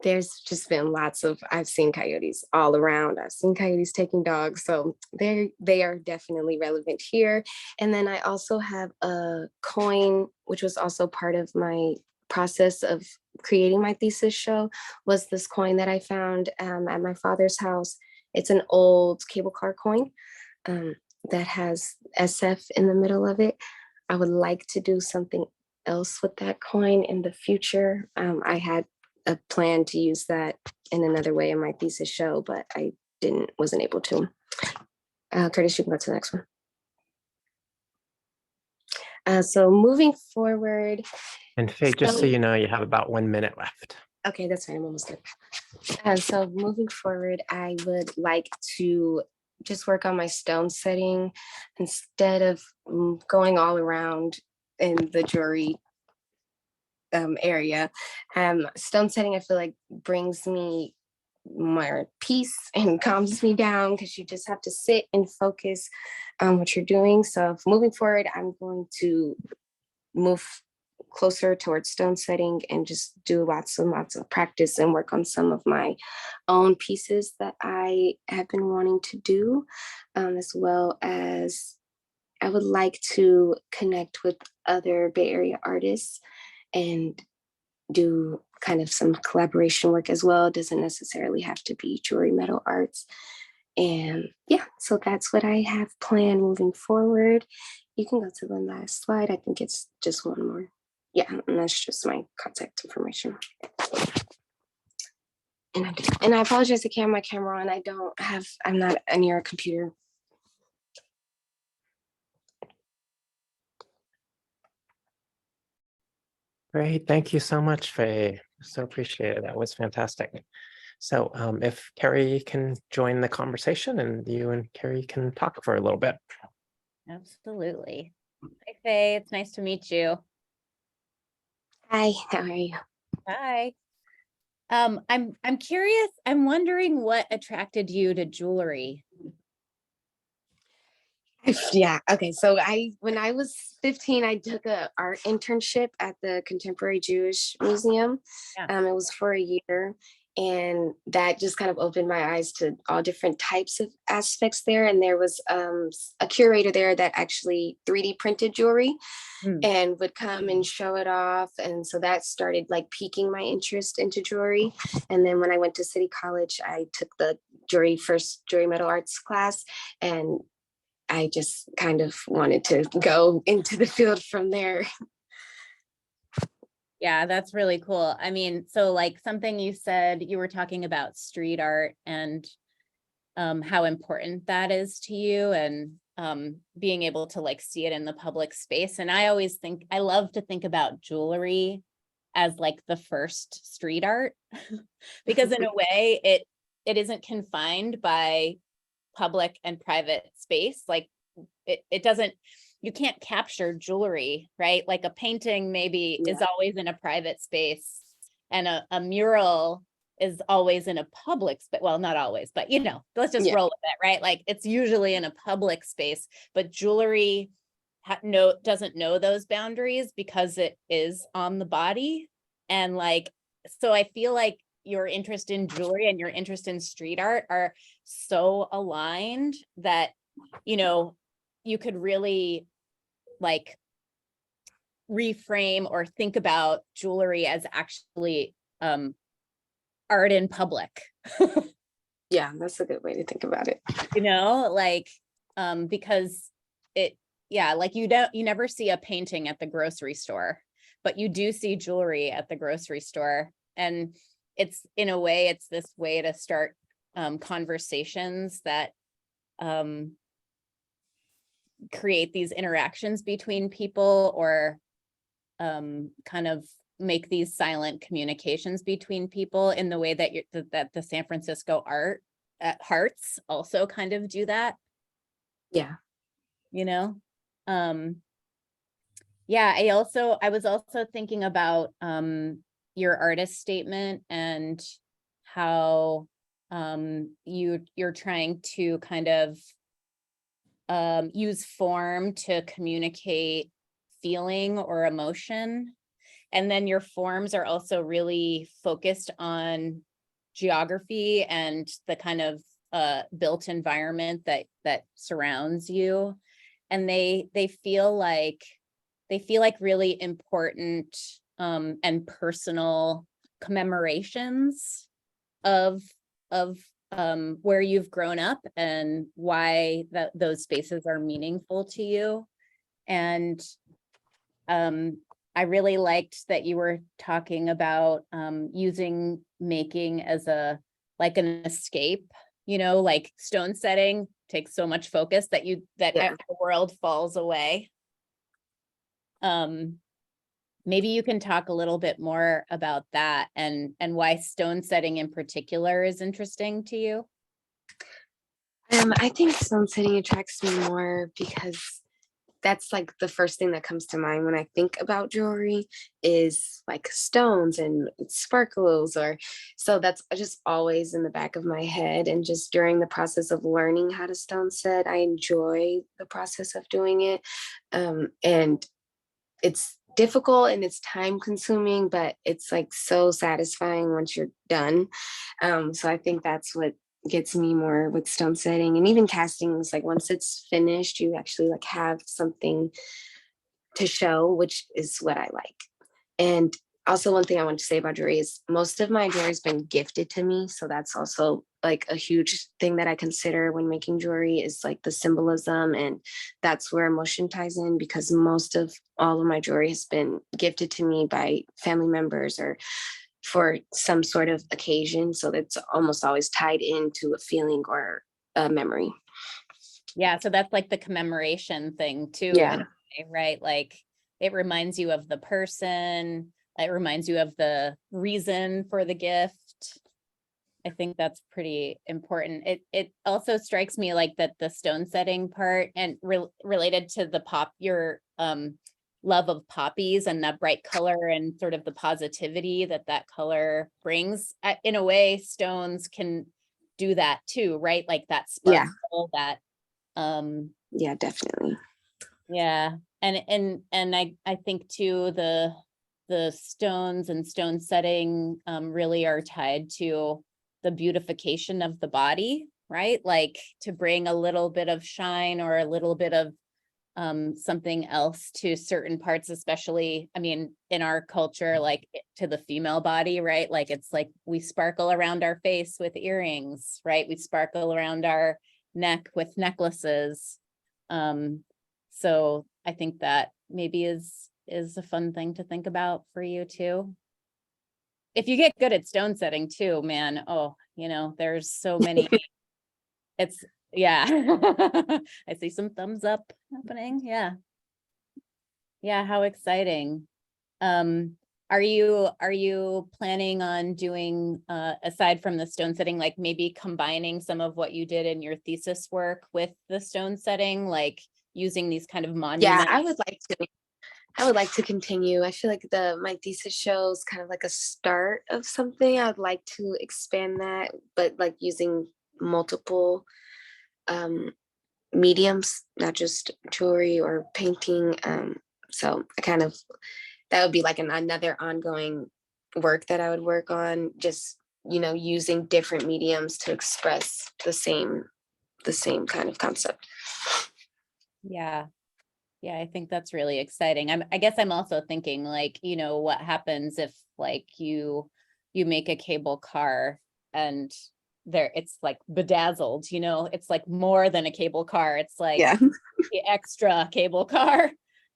There's just been I've seen coyotes all around. I've seen coyotes taking dogs. So they are definitely relevant here. And then I also have a coin, which was also part of my process of creating my thesis show, was this coin that I found at my father's house. It's an old cable car coin that has SF in the middle of it. I would like to do something else with that coin in the future. I had a plan to use that in another way in my thesis show, but I wasn't able to. Curtis, you can go to the next one. So moving forward. And Faye, just so you know, you have about 1 minute left. Okay, that's fine. I'm almost done. So moving forward, I would like to just work on my stone setting instead of going all around in the jewelry area. Stone setting, I feel like brings me more peace and calms me down because you just have to sit and focus on what you're doing. So moving forward, I'm going to move closer towards stone setting and just do lots and lots of practice and work on some of my own pieces that I have been wanting to do, as well as I would like to connect with other Bay Area artists and do kind of some collaboration work as well. It doesn't necessarily have to be jewelry metal arts. And yeah, so that's what I have planned moving forward. You can go to the last slide. I think it's just one more. Yeah, and that's just my contact information. And I apologize, I can't have my camera on. I'm not near a computer. Great, thank you so much, Faye. So appreciate it. That was fantastic. So if Carrie can join the conversation and you and Carrie can talk for a little bit. Absolutely. Hi, Faye. It's nice to meet you. Hi, how are you? Hi. I'm curious. I'm wondering what attracted you to jewelry. Yeah, okay. So when I was 15, I took an art internship at the Contemporary Jewish Museum. Yeah. It was for a year. And that just kind of opened my eyes to all different types of aspects there. And there was a curator there that actually 3D printed jewelry and would come and show it off. And so that started like piquing my interest into jewelry. And then when I went to City College, I took the first jewelry metal arts class, and I just kind of wanted to go into the field from there. Yeah, that's really cool. I mean, so like something you said, you were talking about street art and how important that is to you, and being able to like see it in the public space. And I love to think about jewelry as like the first street art because in a way it isn't confined by public and private space. Like it doesn't, you can't capture jewelry, right? Like a painting maybe is always in a private space, and a mural is always in a public space. Well, not always, but you know, let's just roll with it, right? Like it's usually in a public space, but jewelry doesn't know those boundaries because it is on the body. And like, so I feel like your interest in jewelry and your interest in street art are so aligned that, you know, you could really like reframe or think about jewelry as actually art in public. Yeah, that's a good way to think about it. You know, like because like you never see a painting at the grocery store, but you do see jewelry at the grocery store. And it's, in a way, it's this way to start conversations that create these interactions between people, or kind of make these silent communications between people in the way that that the San Francisco art at Hearts also kind of do that. Yeah. You know? Yeah, I was also thinking about your artist statement and how you're trying to kind of use form to communicate feeling or emotion. And then your forms are also really focused on geography and the kind of built environment that surrounds you. And they feel like really important and personal commemorations of where you've grown up and why those spaces are meaningful to you. And I really liked that you were talking about using making as a like an escape, you know, like stone setting takes so much focus that the world falls away. Maybe you can talk a little bit more about that and why stone setting in particular is interesting to you. I think stone setting attracts me more because that's like the first thing that comes to mind when I think about jewelry is like stones and sparkles, or so that's just always in the back of my head. And just during the process of learning how to stone set, I enjoy the process of doing it. And it's difficult and it's time consuming, but it's like so satisfying once you're done. So I think that's what gets me more with stone setting. And even casting is like once it's finished, you actually like have something to show, which is what I like. And also one thing I want to say about jewelry is most of my jewelry has been gifted to me. So that's also like a huge thing that I consider when making jewelry is like the symbolism, and that's where emotion ties in, because most of all of my jewelry has been gifted to me by family members or for some sort of occasion. So that's almost always tied into a feeling or a memory. Yeah, so that's like the commemoration thing too, Yeah. in a way, right? Like it reminds you of the person, it reminds you of the reason for the gift. I think that's pretty important. It also strikes me like that the stone setting part and related to the your love of poppies and that bright color and sort of the positivity that color brings. In a way, stones can do that too, right? Like that sparkle, that yeah, definitely. Yeah. And I think too the stones and stone setting really are tied to the beautification of the body, right? Like to bring a little bit of shine or a little bit of something else to certain parts, especially, I mean, in our culture, like to the female body, right? Like it's like we sparkle around our face with earrings, right? We sparkle around our neck with necklaces. So I think that maybe is a fun thing to think about for you too. If you get good at stone setting too, man, oh, you know, there's so many, it's, yeah. I see some thumbs up happening. Yeah. Yeah, how exciting. Are you planning on doing, aside from the stone setting, like maybe combining some of what you did in your thesis work with the stone setting, like using these kind of monuments? Yeah, I would like to continue. I feel like my thesis shows kind of like a start of something. I would like to expand that, but like using multiple mediums, not just jewelry or painting. So that would be like another ongoing work that I would work on, just, you know, using different mediums to express the same kind of concept. Yeah. Yeah, I think that's really exciting. I guess I'm also thinking like, you know, what happens if like you make a cable car and it's like bedazzled, you know, it's like more than a cable car. It's like the extra cable car.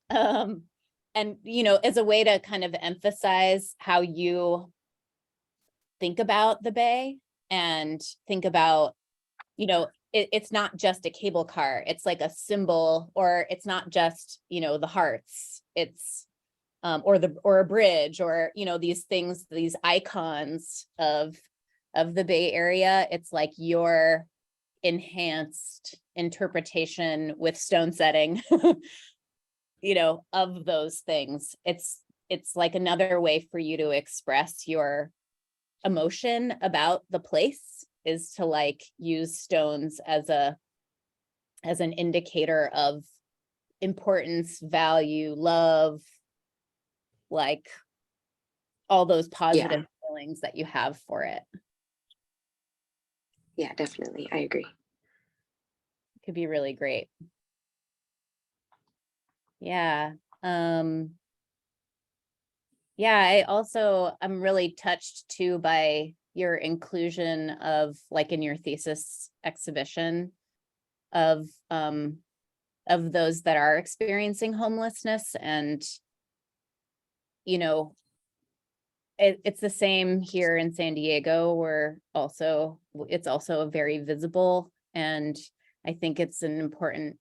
And, you know, as a way to kind of emphasize how you think about the Bay and think about, you know, it's not just a cable car, it's like a symbol, or it's not just, you know, the hearts, it's or a bridge, or, you know, these things, these icons of the Bay Area. It's like your enhanced interpretation with stone setting, you know, of those things. It's like another way for you to express your emotion about the place, is to like use stones as an indicator of importance, value, love, like all those positive feelings that you have for it. Yeah, definitely. I agree. It could be really great. Yeah. Yeah, I'm really touched too by your inclusion of, like, in your thesis exhibition, of those that are experiencing homelessness, and you know, it's the same here in San Diego, where it's also very visible. And I think it's an important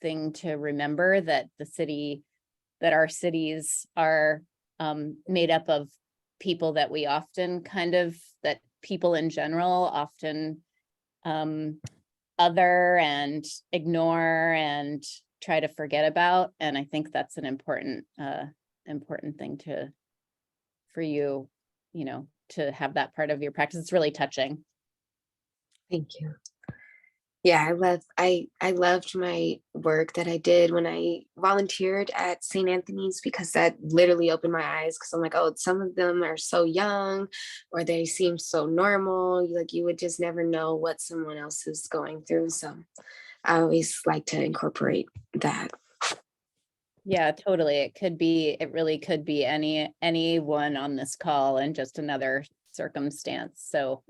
thing to remember that our cities are made up of people that we often that people in general often other and ignore and try to forget about. And I think that's an important thing for you, to have that part of your practice. It's really touching. Thank you. Yeah, I loved my work that I did when I volunteered at St. Anthony's, because that literally opened my eyes, because I'm like, oh, some of them are so young, or they seem so normal. You would just never know what someone else is going through. So I always like to incorporate that. Yeah, totally. It really could be anyone on this call and just another circumstance. So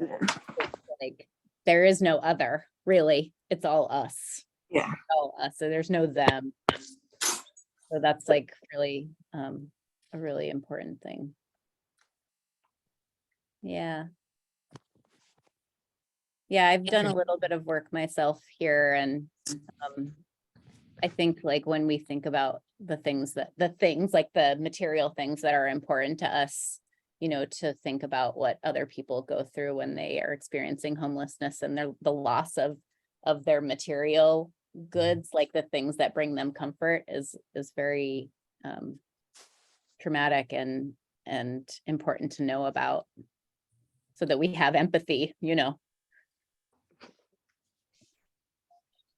like there is no other, really. It's all us. Yeah. It's all us. So there's no them. So that's like really a really important thing. Yeah. Yeah, I've done a little bit of work myself here, and I think like when we think about the things like the material things that are important to us, to think about what other people go through when they are experiencing homelessness and the loss of their material goods, like the things that bring them comfort is very traumatic and important to know about, so that we have empathy,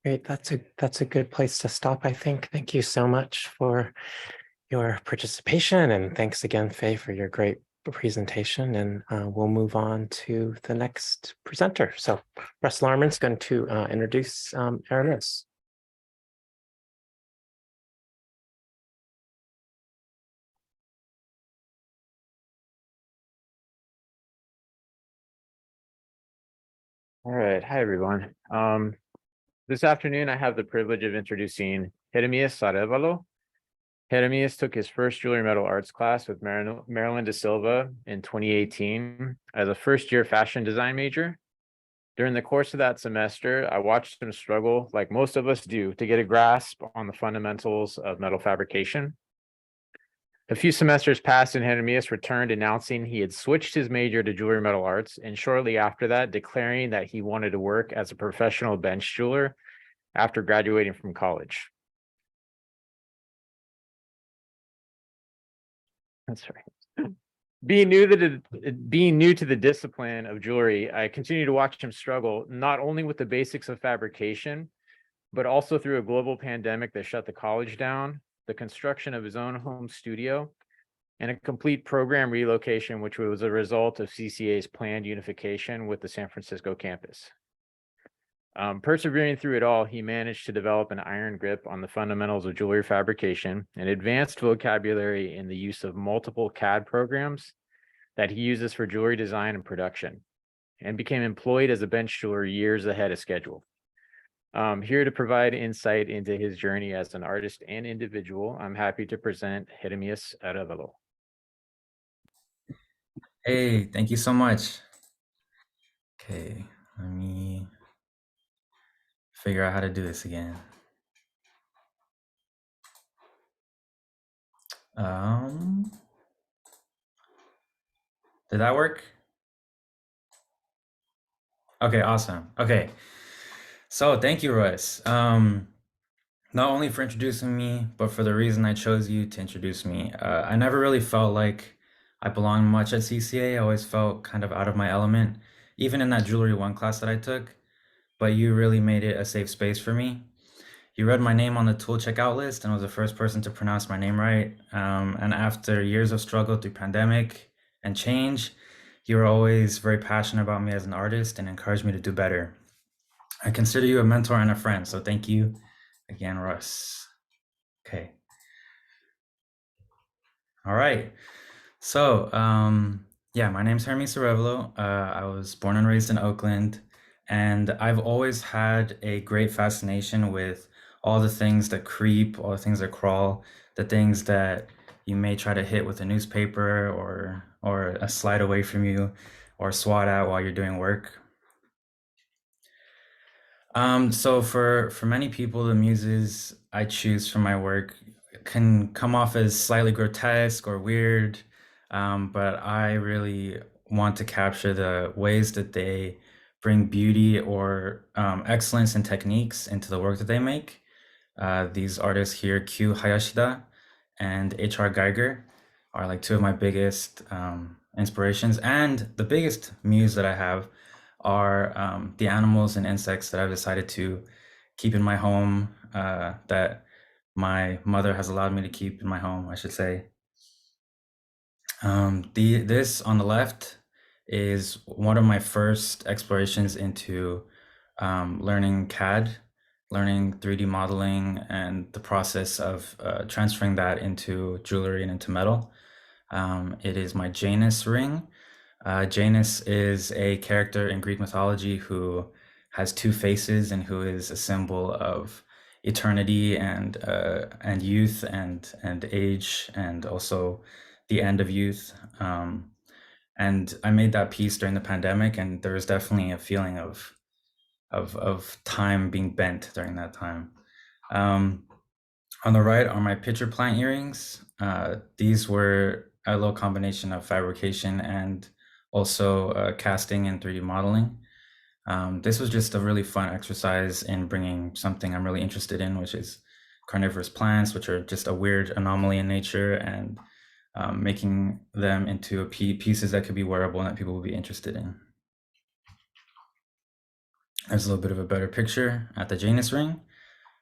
Great, that's a good place to stop, I think. Thank you so much for your participation, and thanks again, Faye, for your great presentation. And we'll move on to the next presenter. So Russ Larman's going to introduce Jeriamias. All right, hi everyone. This afternoon, I have the privilege of introducing Jeriamias Arevalo. Jeriamias took his first jewelry metal arts class with Marilyn De Silva in 2018 as a first-year fashion design major. During the course of that semester, I watched him struggle, like most of us do, to get a grasp on the fundamentals of metal fabrication. A few semesters passed and Jeriamias returned announcing he had switched his major to jewelry metal arts, and shortly after that declaring that he wanted to work as a professional bench jeweler after graduating from college. That's right. Being new to the discipline of jewelry, I continue to watch him struggle, not only with the basics of fabrication, but also through a global pandemic that shut the college down, the construction of his own home studio, and a complete program relocation, which was a result of CCA's planned unification with the San Francisco campus. Persevering through it all, he managed to develop an iron grip on the fundamentals of jewelry fabrication, an advanced vocabulary in the use of multiple CAD programs that he uses for jewelry design and production, and became employed as a bench jeweler years ahead of schedule. Here to provide insight into his journey as an artist and individual, I'm happy to present Jeriamias Arevalo. Hey, thank you so much. Okay, let me figure out how to do this again. Did that work? Okay, awesome. Okay, so thank you, Royce. Not only for introducing me, but for the reason I chose you to introduce me. I never really felt like I belonged much at CCA. I always felt kind of out of my element, even in that Jewelry 1 class that I took, but you really made it a safe space for me. You read my name on the tool checkout list and was the first person to pronounce my name right. And after years of struggle through pandemic and change, you were always very passionate about me as an artist and encouraged me to do better. I consider you a mentor and a friend, so thank you again, Russ. Okay. All right. So, yeah, my name's Jeriamias Arevalo. I was born and raised in Oakland, and I've always had a great fascination with all the things that creep, all the things that crawl, the things that you may try to hit with a newspaper or a slide away from you or swat at while you're doing work. So for many people, the muses I choose for my work can come off as slightly grotesque or weird, but I really want to capture the ways that they bring beauty or excellence in techniques into the work that they make. These artists here, Q Hayashida and HR Geiger, are like two of my biggest inspirations, and the biggest muse that I have are the animals and insects that I've decided to keep in my home, that my mother has allowed me to keep in my home, I should say. This on the left is one of my first explorations into learning CAD, learning 3D modeling, and the process of transferring that into jewelry and into metal. It is my Janus ring. Janus is a character in Greek mythology who has two faces and who is a symbol of eternity and youth and age, and also the end of youth. And I made that piece during the pandemic, and there was definitely a feeling of time being bent during that time. On the right are my pitcher plant earrings. These were a little combination of fabrication and also casting and 3D modeling. This was just a really fun exercise in bringing something I'm really interested in, which is carnivorous plants, which are just a weird anomaly in nature, and making them into pieces that could be wearable and that people would be interested in. There's a little bit of a better picture at the Janus ring.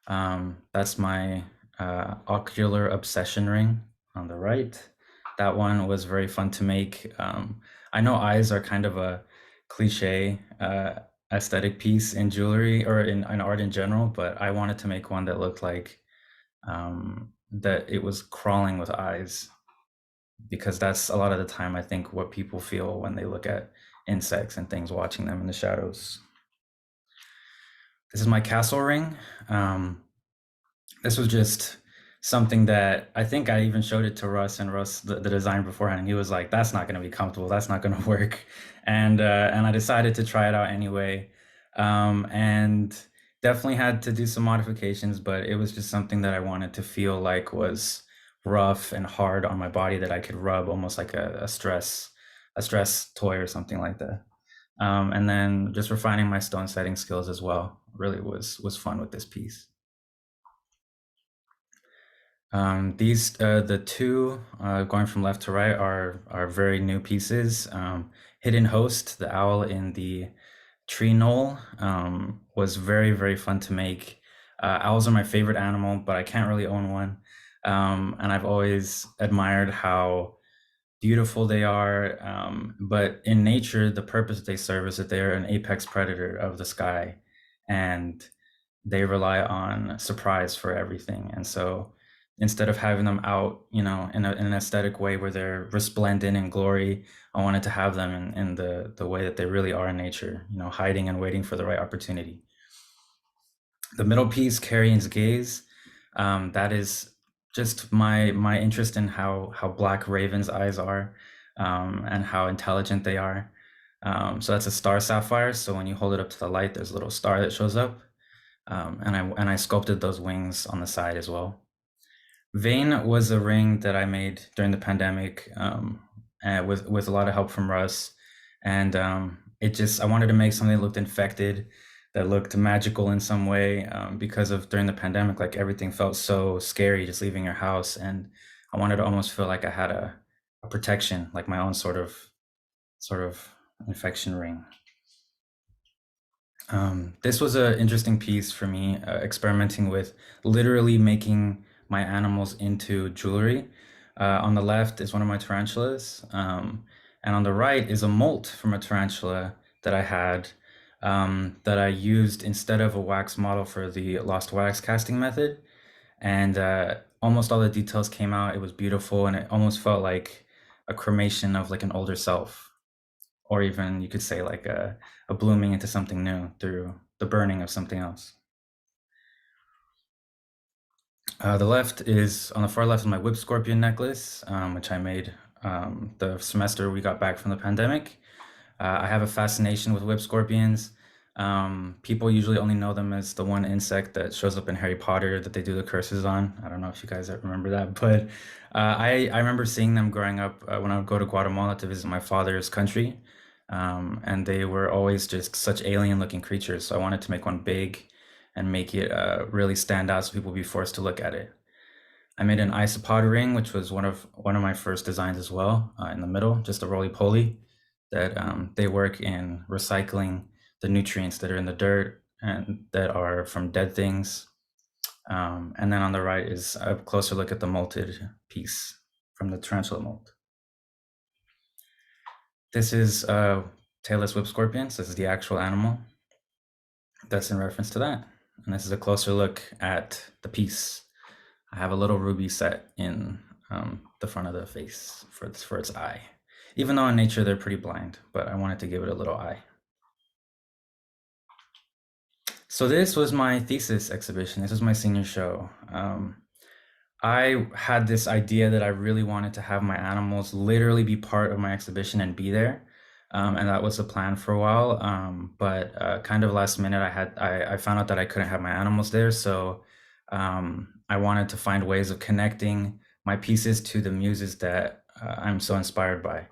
That's my ocular obsession ring on the right. That one was very fun to make. I know eyes are kind of a cliche aesthetic piece in jewelry or in art in general, but I wanted to make one that looked like that it was crawling with eyes, because that's a lot of the time I think what people feel when they look at insects and things, watching them in the shadows. This is my castle ring. This was just something that I think I even showed it to Russ, and Russ, the designer beforehand, and he was like, that's not going to be comfortable. That's not going to work. And I decided to try it out anyway. And definitely had to do some modifications, but it was just something that I wanted to feel like was rough and hard on my body, that I could rub almost like a stress toy or something like that. And then just refining my stone setting skills as well really was fun with this piece. These the two going from left to right are very new pieces. Hidden Host, the owl in the tree knoll, was very, very fun to make. Owls are my favorite animal, but I can't really own one. And I've always admired how beautiful they are. But in nature, the purpose they serve is that they're an apex predator of the sky, and they rely on surprise for everything. And so instead of having them out, in an aesthetic way where they're resplendent in glory, I wanted to have them in the way that they really are in nature, hiding and waiting for the right opportunity. The middle piece, Carrion's Gaze, that is just my interest in how black ravens' eyes are, and how intelligent they are. So that's a star sapphire. So when you hold it up to the light, there's a little star that shows up. And I sculpted those wings on the side as well. Vein was a ring that I made during the pandemic, with a lot of help from Russ. And I wanted to make something that looked infected, that looked magical in some way, because of during the pandemic, like everything felt so scary just leaving your house. And I wanted to almost feel like I had a protection, like my own sort of infection ring. This was an interesting piece for me, experimenting with literally making my animals into jewelry. On the left is one of my tarantulas, and on the right is a molt from a tarantula that I had, that I used instead of a wax model for the lost wax casting method. And almost all the details came out. It was beautiful, and it almost felt like a cremation of like an older self, or even you could say like a blooming into something new through the burning of something else. The left is, on the far left is my whip scorpion necklace, which I made the semester we got back from the pandemic. I have a fascination with whip scorpions. People usually only know them as the one insect that shows up in Harry Potter that they do the curses on. I don't know if you guys remember that, but I remember seeing them growing up when I would go to Guatemala to visit my father's country. And they were always just such alien looking creatures. So I wanted to make one big and make it really stand out so people would be forced to look at it. I made an isopod ring, which was one of my first designs as well, in the middle, just a roly-poly that they work in recycling the nutrients that are in the dirt and that are from dead things. And then on the right is a closer look at the molted piece from the tarantula mold. This is tailless whip scorpions. This is the actual animal that's in reference to that. And this is a closer look at the piece. I have a little ruby set in the front of the face for its eye. Even though in nature they're pretty blind, but I wanted to give it a little eye. So this was my thesis exhibition. This was my senior show. I had this idea that I really wanted to have my animals literally be part of my exhibition and be there. And that was the plan for a while. But kind of last minute, I found out that I couldn't have my animals there. So I wanted to find ways of connecting my pieces to the muses that I'm so inspired by.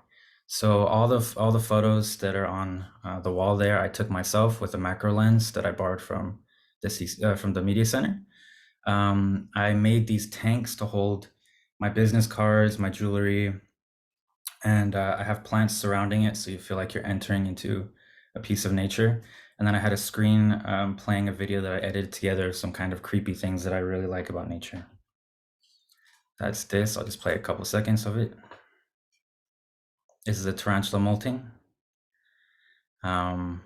So all the photos that are on the wall there, I took myself with a macro lens that I borrowed from the media center. I made these tanks to hold my business cards, my jewelry, and I have plants surrounding it, so you feel like you're entering into a piece of nature. And then I had a screen playing a video that I edited together of some kind of creepy things that I really like about nature. That's this. I'll just play a couple seconds of it. This is a tarantula molting. Can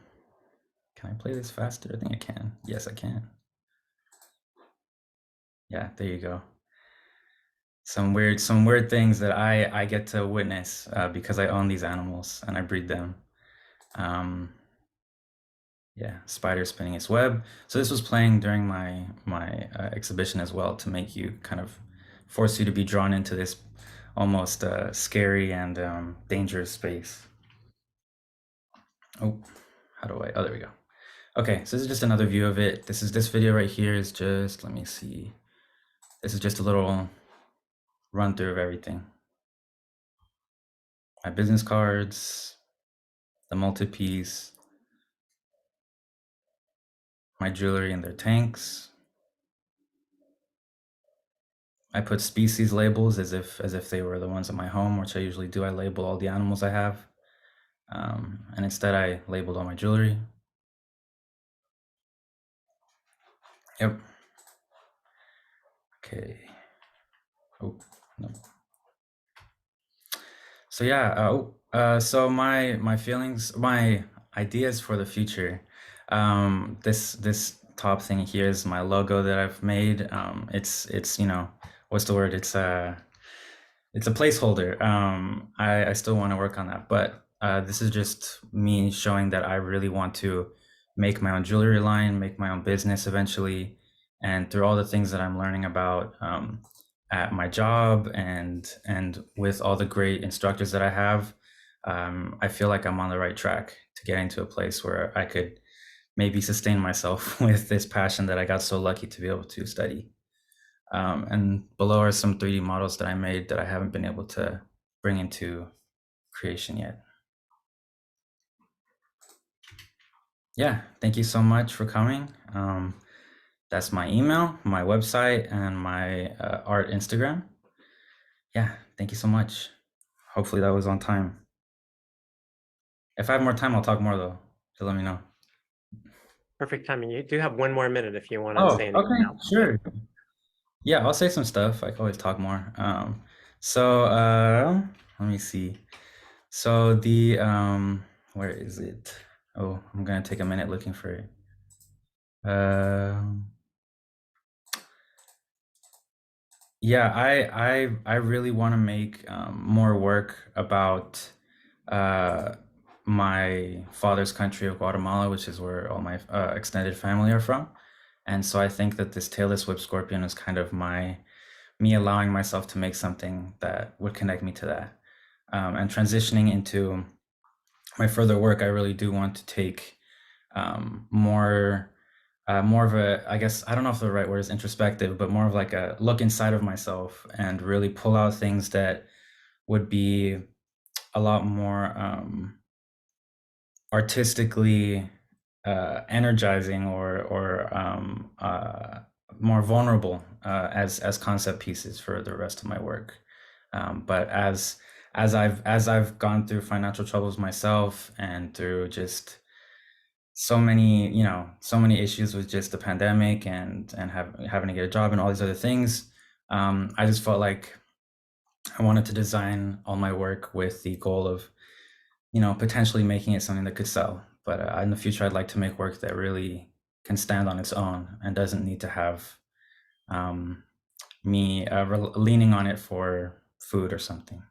I play this faster? I think I can. Yes, I can. Yeah, there you go. Some weird things that I get to witness because I own these animals and I breed them. Yeah, spider spinning its web. So this was playing during my exhibition as well to make you kind of force you to be drawn into this almost scary and dangerous space. Oh, oh, there we go. Okay, so this is just another view of it. This video right here is just, let me see. This is just a little run through of everything. My business cards, the multi-piece, my jewelry in their tanks. I put species labels as if they were the ones at my home, which I usually do. I label all the animals I have. And instead I labeled all my jewelry. Yep. Okay. Oh, no. So yeah, so my feelings, my ideas for the future. This top thing here is my logo that I've made. It's you know, what's the word? It's a placeholder. I still want to work on that, but this is just me showing that I really want to make my own jewelry line, make my own business eventually, and through all the things that I'm learning about at my job and with all the great instructors that I have, I feel like I'm on the right track to getting to a place where I could maybe sustain myself with this passion that I got so lucky to be able to study. And below are some 3D models that I made that I haven't been able to bring into creation yet. Yeah, thank you so much for coming. That's my email, my website, and my art Instagram. Yeah, thank you so much. Hopefully that was on time. If I have more time, I'll talk more though, so let me know. Perfect timing. You do have one more minute if you want to say anything. Okay, else. Sure. Yeah, I'll say some stuff. I can always talk more. So let me see. So the where is it? Oh, I'm gonna take a minute looking for it. Yeah, I really want to make more work about my father's country of Guatemala, which is where all my extended family are from. And so I think that this tailless whip scorpion is kind of me allowing myself to make something that would connect me to that. And transitioning into my further work, I really do want to take more of a, I guess, I don't know if the right word is introspective, but more of like a look inside of myself and really pull out things that would be a lot more artistically energizing or more vulnerable as concept pieces for the rest of my work. But as I've gone through financial troubles myself and through just so many issues with just the pandemic and having to get a job and all these other things, I just felt like I wanted to design all my work with the goal of, potentially making it something that could sell. But in the future, I'd like to make work that really can stand on its own and doesn't need to have me leaning on it for food or something.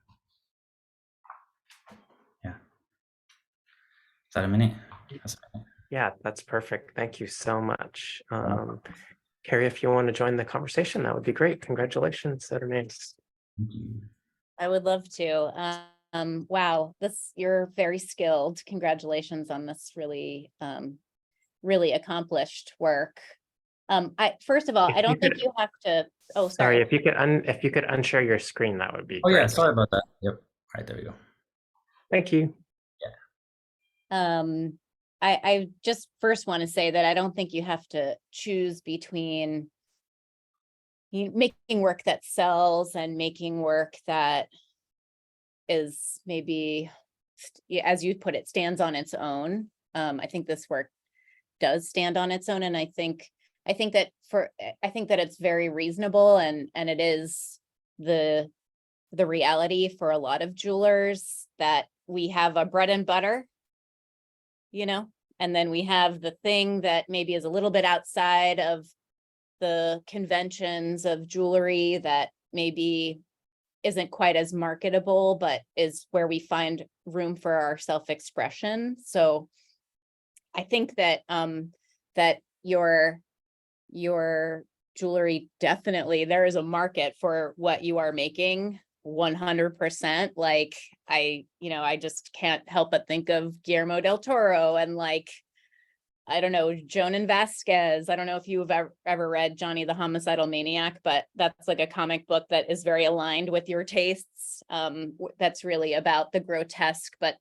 Yeah. Is that a minute? Yeah, that's perfect. Thank you so much. Carrie, if you want to join the conversation, that would be great. Congratulations, Jeriamias. I would love to. Wow, you're very skilled. Congratulations on this really, really accomplished work. First of all, I don't think you have to. Oh, sorry. If you could unshare your screen, that would be great. Yeah, sorry about that. Yep. All right, there we go. Thank you. Yeah. I just first want to say that I don't think you have to choose between making work that sells and making work that is maybe, as you put it, stands on its own. I think this work does stand on its own, and I think that it's very reasonable, and it is the reality for a lot of jewelers that we have a bread and butter, and then we have the thing that maybe is a little bit outside of the conventions of jewelry that maybe isn't quite as marketable, but is where we find room for our self-expression. So I think that that your jewelry, definitely there is a market for what you are making, 100%. Like I just can't help but think of Guillermo del Toro and I don't know, Jonan Vasquez. I don't know if you've ever read Johnny the Homicidal Maniac, but that's like a comic book that is very aligned with your tastes. That's really about the grotesque, but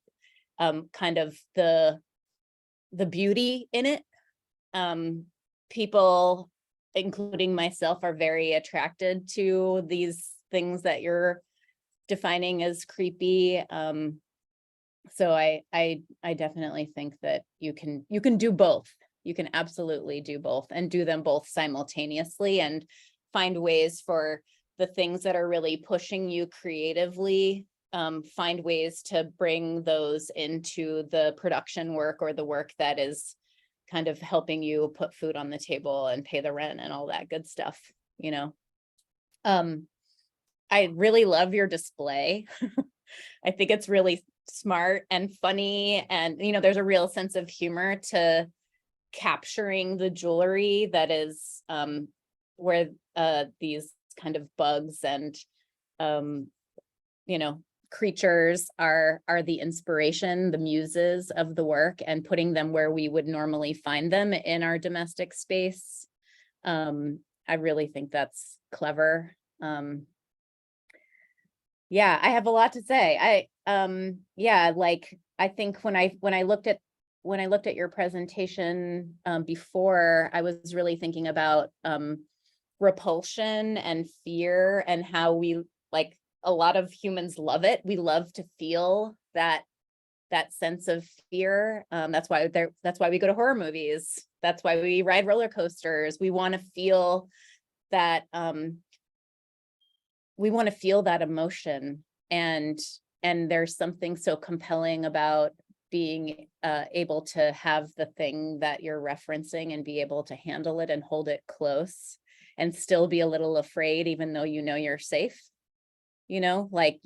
kind of the beauty in it. People, including myself, are very attracted to these things that you're defining as creepy. So I definitely think that you can do both. You can absolutely do both and do them both simultaneously and find ways for the things that are really pushing you creatively, find ways to bring those into the production work or the work that is kind of helping you put food on the table and pay the rent and all that good stuff, I really love your display. I think it's really smart and funny, and there's a real sense of humor to capturing the jewelry that is where these kind of bugs and creatures are the inspiration, the muses of the work, and putting them where we would normally find them in our domestic space. I really think that's clever. Yeah, I have a lot to say. I think when I looked at your presentation before, I was really thinking about repulsion and fear and how a lot of humans love it. We love to feel that sense of fear. That's why we go to horror movies. That's why we ride roller coasters. We want to feel that emotion, and there's something so compelling about being able to have the thing that you're referencing and be able to handle it and hold it close and still be a little afraid, even though you're safe. Like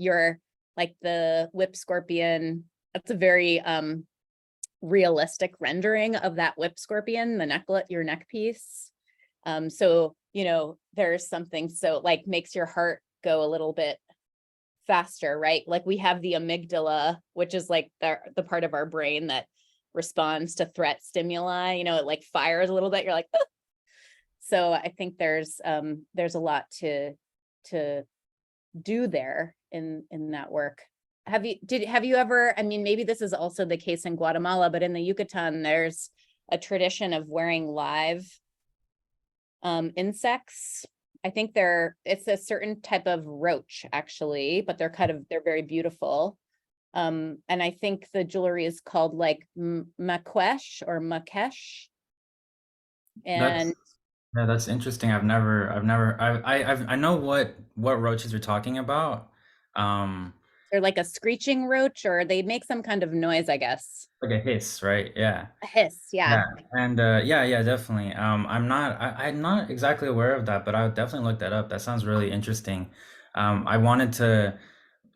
the whip scorpion. That's a very realistic rendering of that whip scorpion, your neck piece. So, you know, there's something so like makes your heart go a little bit faster, right? Like we have the amygdala, which is like the part of our brain that responds to threat stimuli, you know, it like fires a little bit. You're like, ah. So I think there's a lot to do there in that work. Have you ever, I mean, maybe this is also the case in Guatemala, but in the Yucatan, there's a tradition of wearing live insects. I think it's a certain type of roach actually, but they're very beautiful. And I think the jewelry is called like maquesh or makesh. And yeah, that's interesting. I know what roaches you're talking about. they're like a screeching roach, or they make some kind of noise, I guess. Like a hiss, right? Yeah. A hiss, yeah. And yeah, definitely. I'm not exactly aware of that, but I would definitely look that up. That sounds really interesting. I wanted to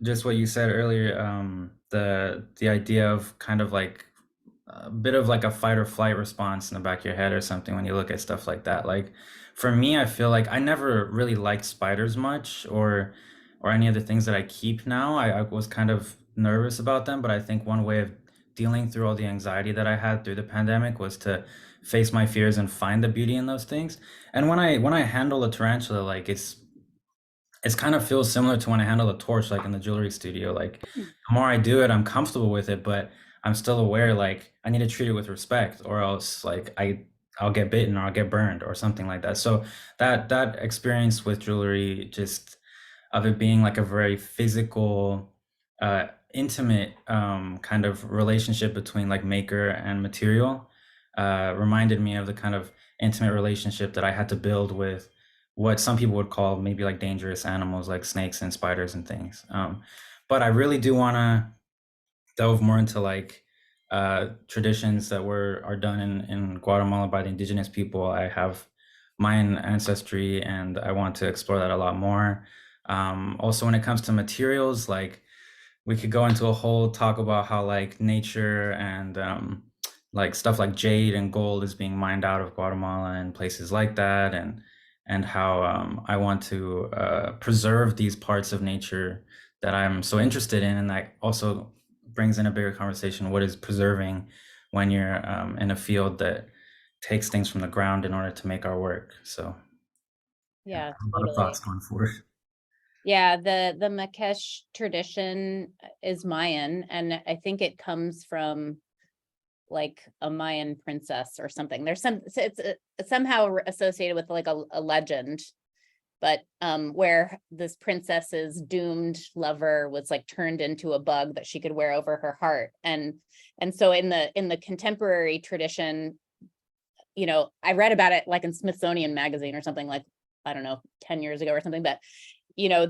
just what you said earlier, the idea of kind of like a bit of like a fight or flight response in the back of your head or something when you look at stuff like that. Like for me, I feel like I never really liked spiders much or any of the things that I keep now. I was kind of nervous about them, but I think one way of dealing through all the anxiety that I had through the pandemic was to face my fears and find the beauty in those things. And when I handle a tarantula, like it's kind of feels similar to when I handle a torch, like in the jewelry studio. Like the more I do it, I'm comfortable with it, but I'm still aware, like I need to treat it with respect, or else like I'll get bitten or I'll get burned or something like that. So that experience with jewelry, just of it being like a very physical, intimate kind of relationship between like maker and material, reminded me of the kind of intimate relationship that I had to build with what some people would call maybe like dangerous animals like snakes and spiders and things. But I really do want to delve more into like traditions that are done in Guatemala by the indigenous people. I have Mayan ancestry and I want to explore that a lot more. Also, when it comes to materials, like we could go into a whole talk about how like nature and like stuff like jade and gold is being mined out of Guatemala and places like that, and how I want to preserve these parts of nature that I'm so interested in, and that also brings in a bigger conversation. What is preserving when you're in a field that takes things from the ground in order to make our work? So yeah, a lot of thoughts going forward. Yeah, the Makesh tradition is Mayan, and I think it comes from like a Mayan princess or something. There's it's somehow associated with like a legend, but where this princess's doomed lover was like turned into a bug that she could wear over her heart. And so in the contemporary tradition, you know, I read about it like in Smithsonian magazine or something, like, I don't know, 10 years ago or something, but you know,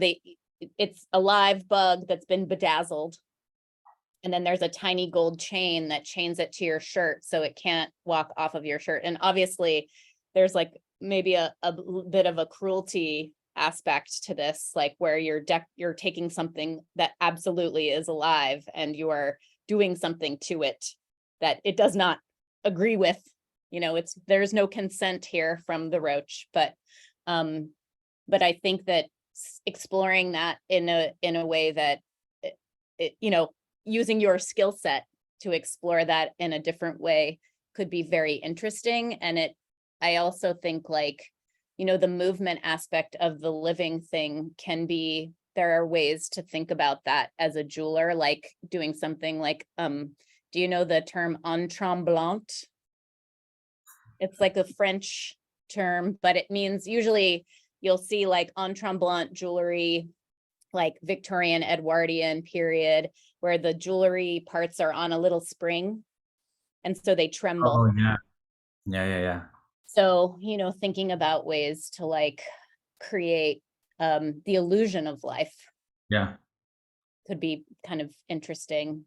it's a live bug that's been bedazzled. And then there's a tiny gold chain that chains it to your shirt so it can't walk off of your shirt. And obviously there's like maybe a bit of a cruelty aspect to this, like where you're taking something that absolutely is alive and you are doing something to it that it does not agree with. You know, there's no consent here from the roach, but I think that exploring that in a way that you know, using your skill set to explore that in a different way could be very interesting. And I also think, like, you know, the movement aspect of the living thing there are ways to think about that as a jeweler, like doing something like, do you know the term en tremblant? It's like a French term, but it means usually you'll see like en tremblant jewelry, like Victorian, Edwardian period, where the jewelry parts are on a little spring. And so they tremble. Oh, yeah. Yeah. So, you know, thinking about ways to like create the illusion of life. Yeah. Could be kind of interesting.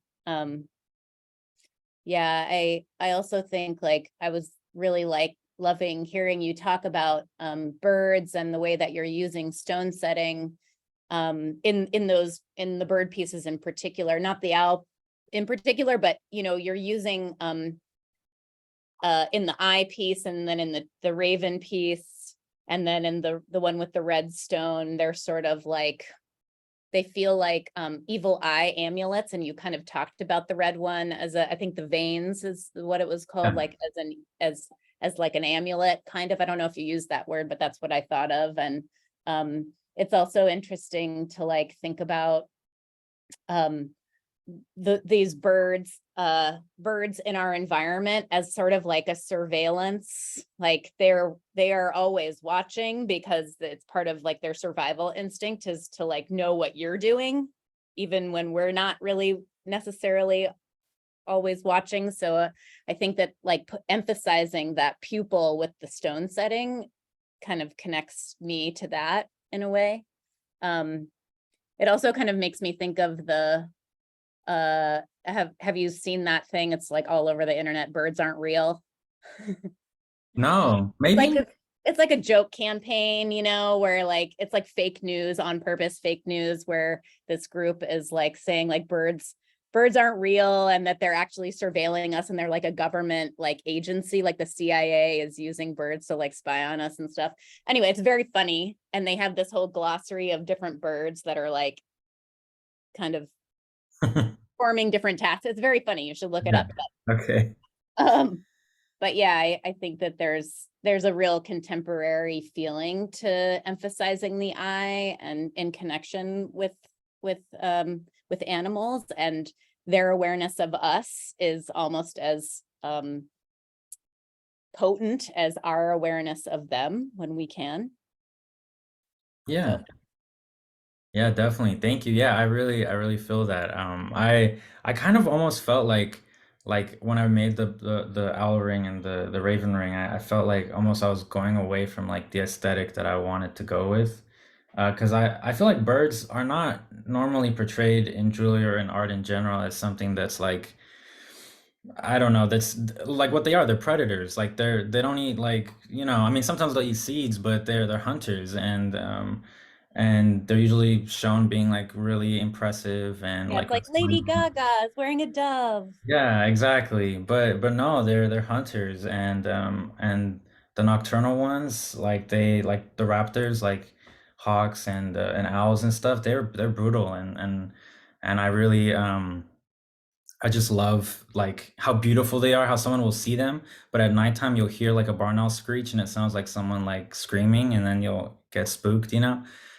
Yeah, I also think like I was really like loving hearing you talk about birds and the way that you're using stone setting in the bird pieces in particular, not the owl in particular, but you know, you're using in the eye piece and then in the raven piece, And then in the one with the red stone, they're sort of like, they feel like evil eye amulets. And you kind of talked about the red one as I think the veins is what it was called, like as like an amulet kind of. I don't know if you used that word, but that's what I thought of. And it's also interesting to like think about these birds in our environment as sort of like a surveillance, like they are always watching because it's part of like their survival instinct is to like know what you're doing, even when we're not really necessarily always watching. So I think that like emphasizing that pupil with the stone setting kind of connects me to that in a way. It also kind of makes me think of the have you seen that thing? It's like all over the internet, birds aren't real. No, maybe. Like it's like a joke campaign, you know, where like it's like fake news on purpose, fake news, where this group is like saying like birds aren't real and that they're actually surveilling us, and they're like a government like agency, like the CIA is using birds to like spy on us and stuff. Anyway, it's very funny, and they have this whole glossary of different birds that are like kind of forming different tasks. It's very funny. You should look it up. But, Okay. but yeah, I think that there's a real contemporary feeling to emphasizing the eye and in connection with animals, and their awareness of us is almost as potent as our awareness of them when we can. Yeah. Yeah, definitely. Thank you. Yeah, I really feel that. I kind of almost felt like when I made the owl ring and the raven ring, I felt like almost I was going away from like the aesthetic that I wanted to go with. Because I feel like birds are not normally portrayed in jewelry or in art in general as something that's like, I don't know, that's like what they are. They're predators. Like they don't eat like, I mean, sometimes they'll eat seeds, but they're hunters, and they're usually shown being like really impressive and Yeah, like it's like Lady Gaga is wearing a dove. yeah, exactly. But no, they're hunters, and the nocturnal ones, like they like the raptors, like hawks and owls and stuff. They're brutal, and I really I just love like how beautiful they are, how someone will see them, but at nighttime you'll hear like a barn owl screech and it sounds like someone like screaming, and then you'll get spooked.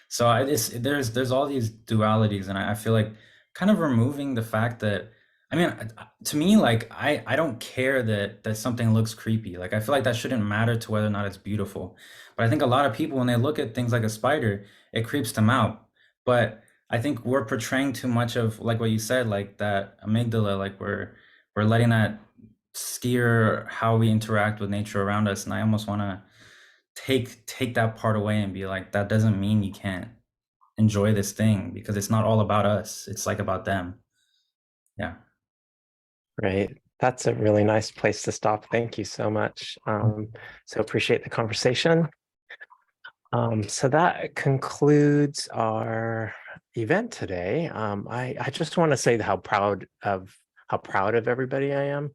So there's all these dualities, and I feel like kind of removing the fact that, I mean, to me, like I don't care that something looks creepy. Like I feel like that shouldn't matter to whether or not it's beautiful. But I think a lot of people, when they look at things like a spider, it creeps them out. But I think we're portraying too much of like what you said, like that amygdala, like we're letting that steer how we interact with nature around us. And I almost want to take that part away and be like, that doesn't mean you can't enjoy this thing, because it's not all about us. It's like about them. Yeah. Great. That's a really nice place to stop. Thank you so much. So appreciate the conversation. So that concludes our event today. I just want to say how proud of everybody I am.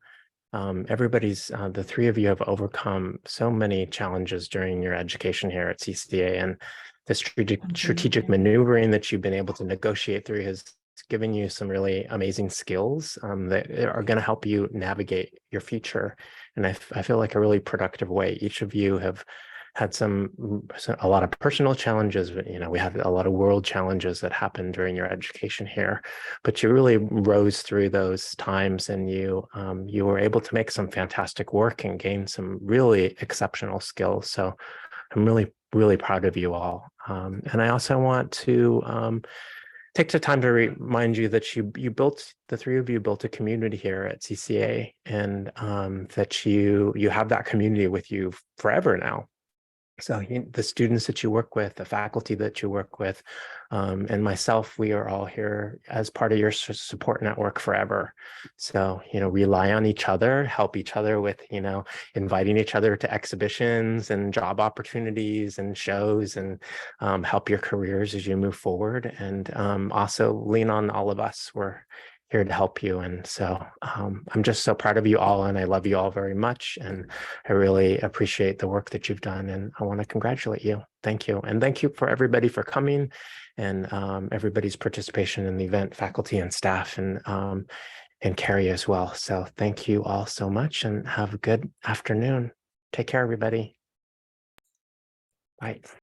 The three of you have overcome so many challenges during your education here at CCA, and the strategic maneuvering that you've been able to negotiate through has given you some really amazing skills that are going to help you navigate your future. And I feel like a really productive way. Each of you have had a lot of personal challenges. We had a lot of world challenges that happened during your education here, but you really rose through those times, and you were able to make some fantastic work and gain some really exceptional skills. So I'm really, really proud of you all. And I also want to take the time to remind you that the three of you built a community here at CCA, and that you have that community with you forever now. So the students that you work with, the faculty that you work with, and myself, we are all here as part of your support network forever. So, rely on each other, help each other with, inviting each other to exhibitions and job opportunities and shows, and help your careers as you move forward. And also lean on all of us. We're here to help you. And so I'm just so proud of you all, and I love you all very much. And I really appreciate the work that you've done, and I want to congratulate you. Thank you. And thank you for everybody for coming, and everybody's participation in the event, faculty and staff, and Carrie as well. So thank you all so much, and have a good afternoon. Take care, everybody. Bye.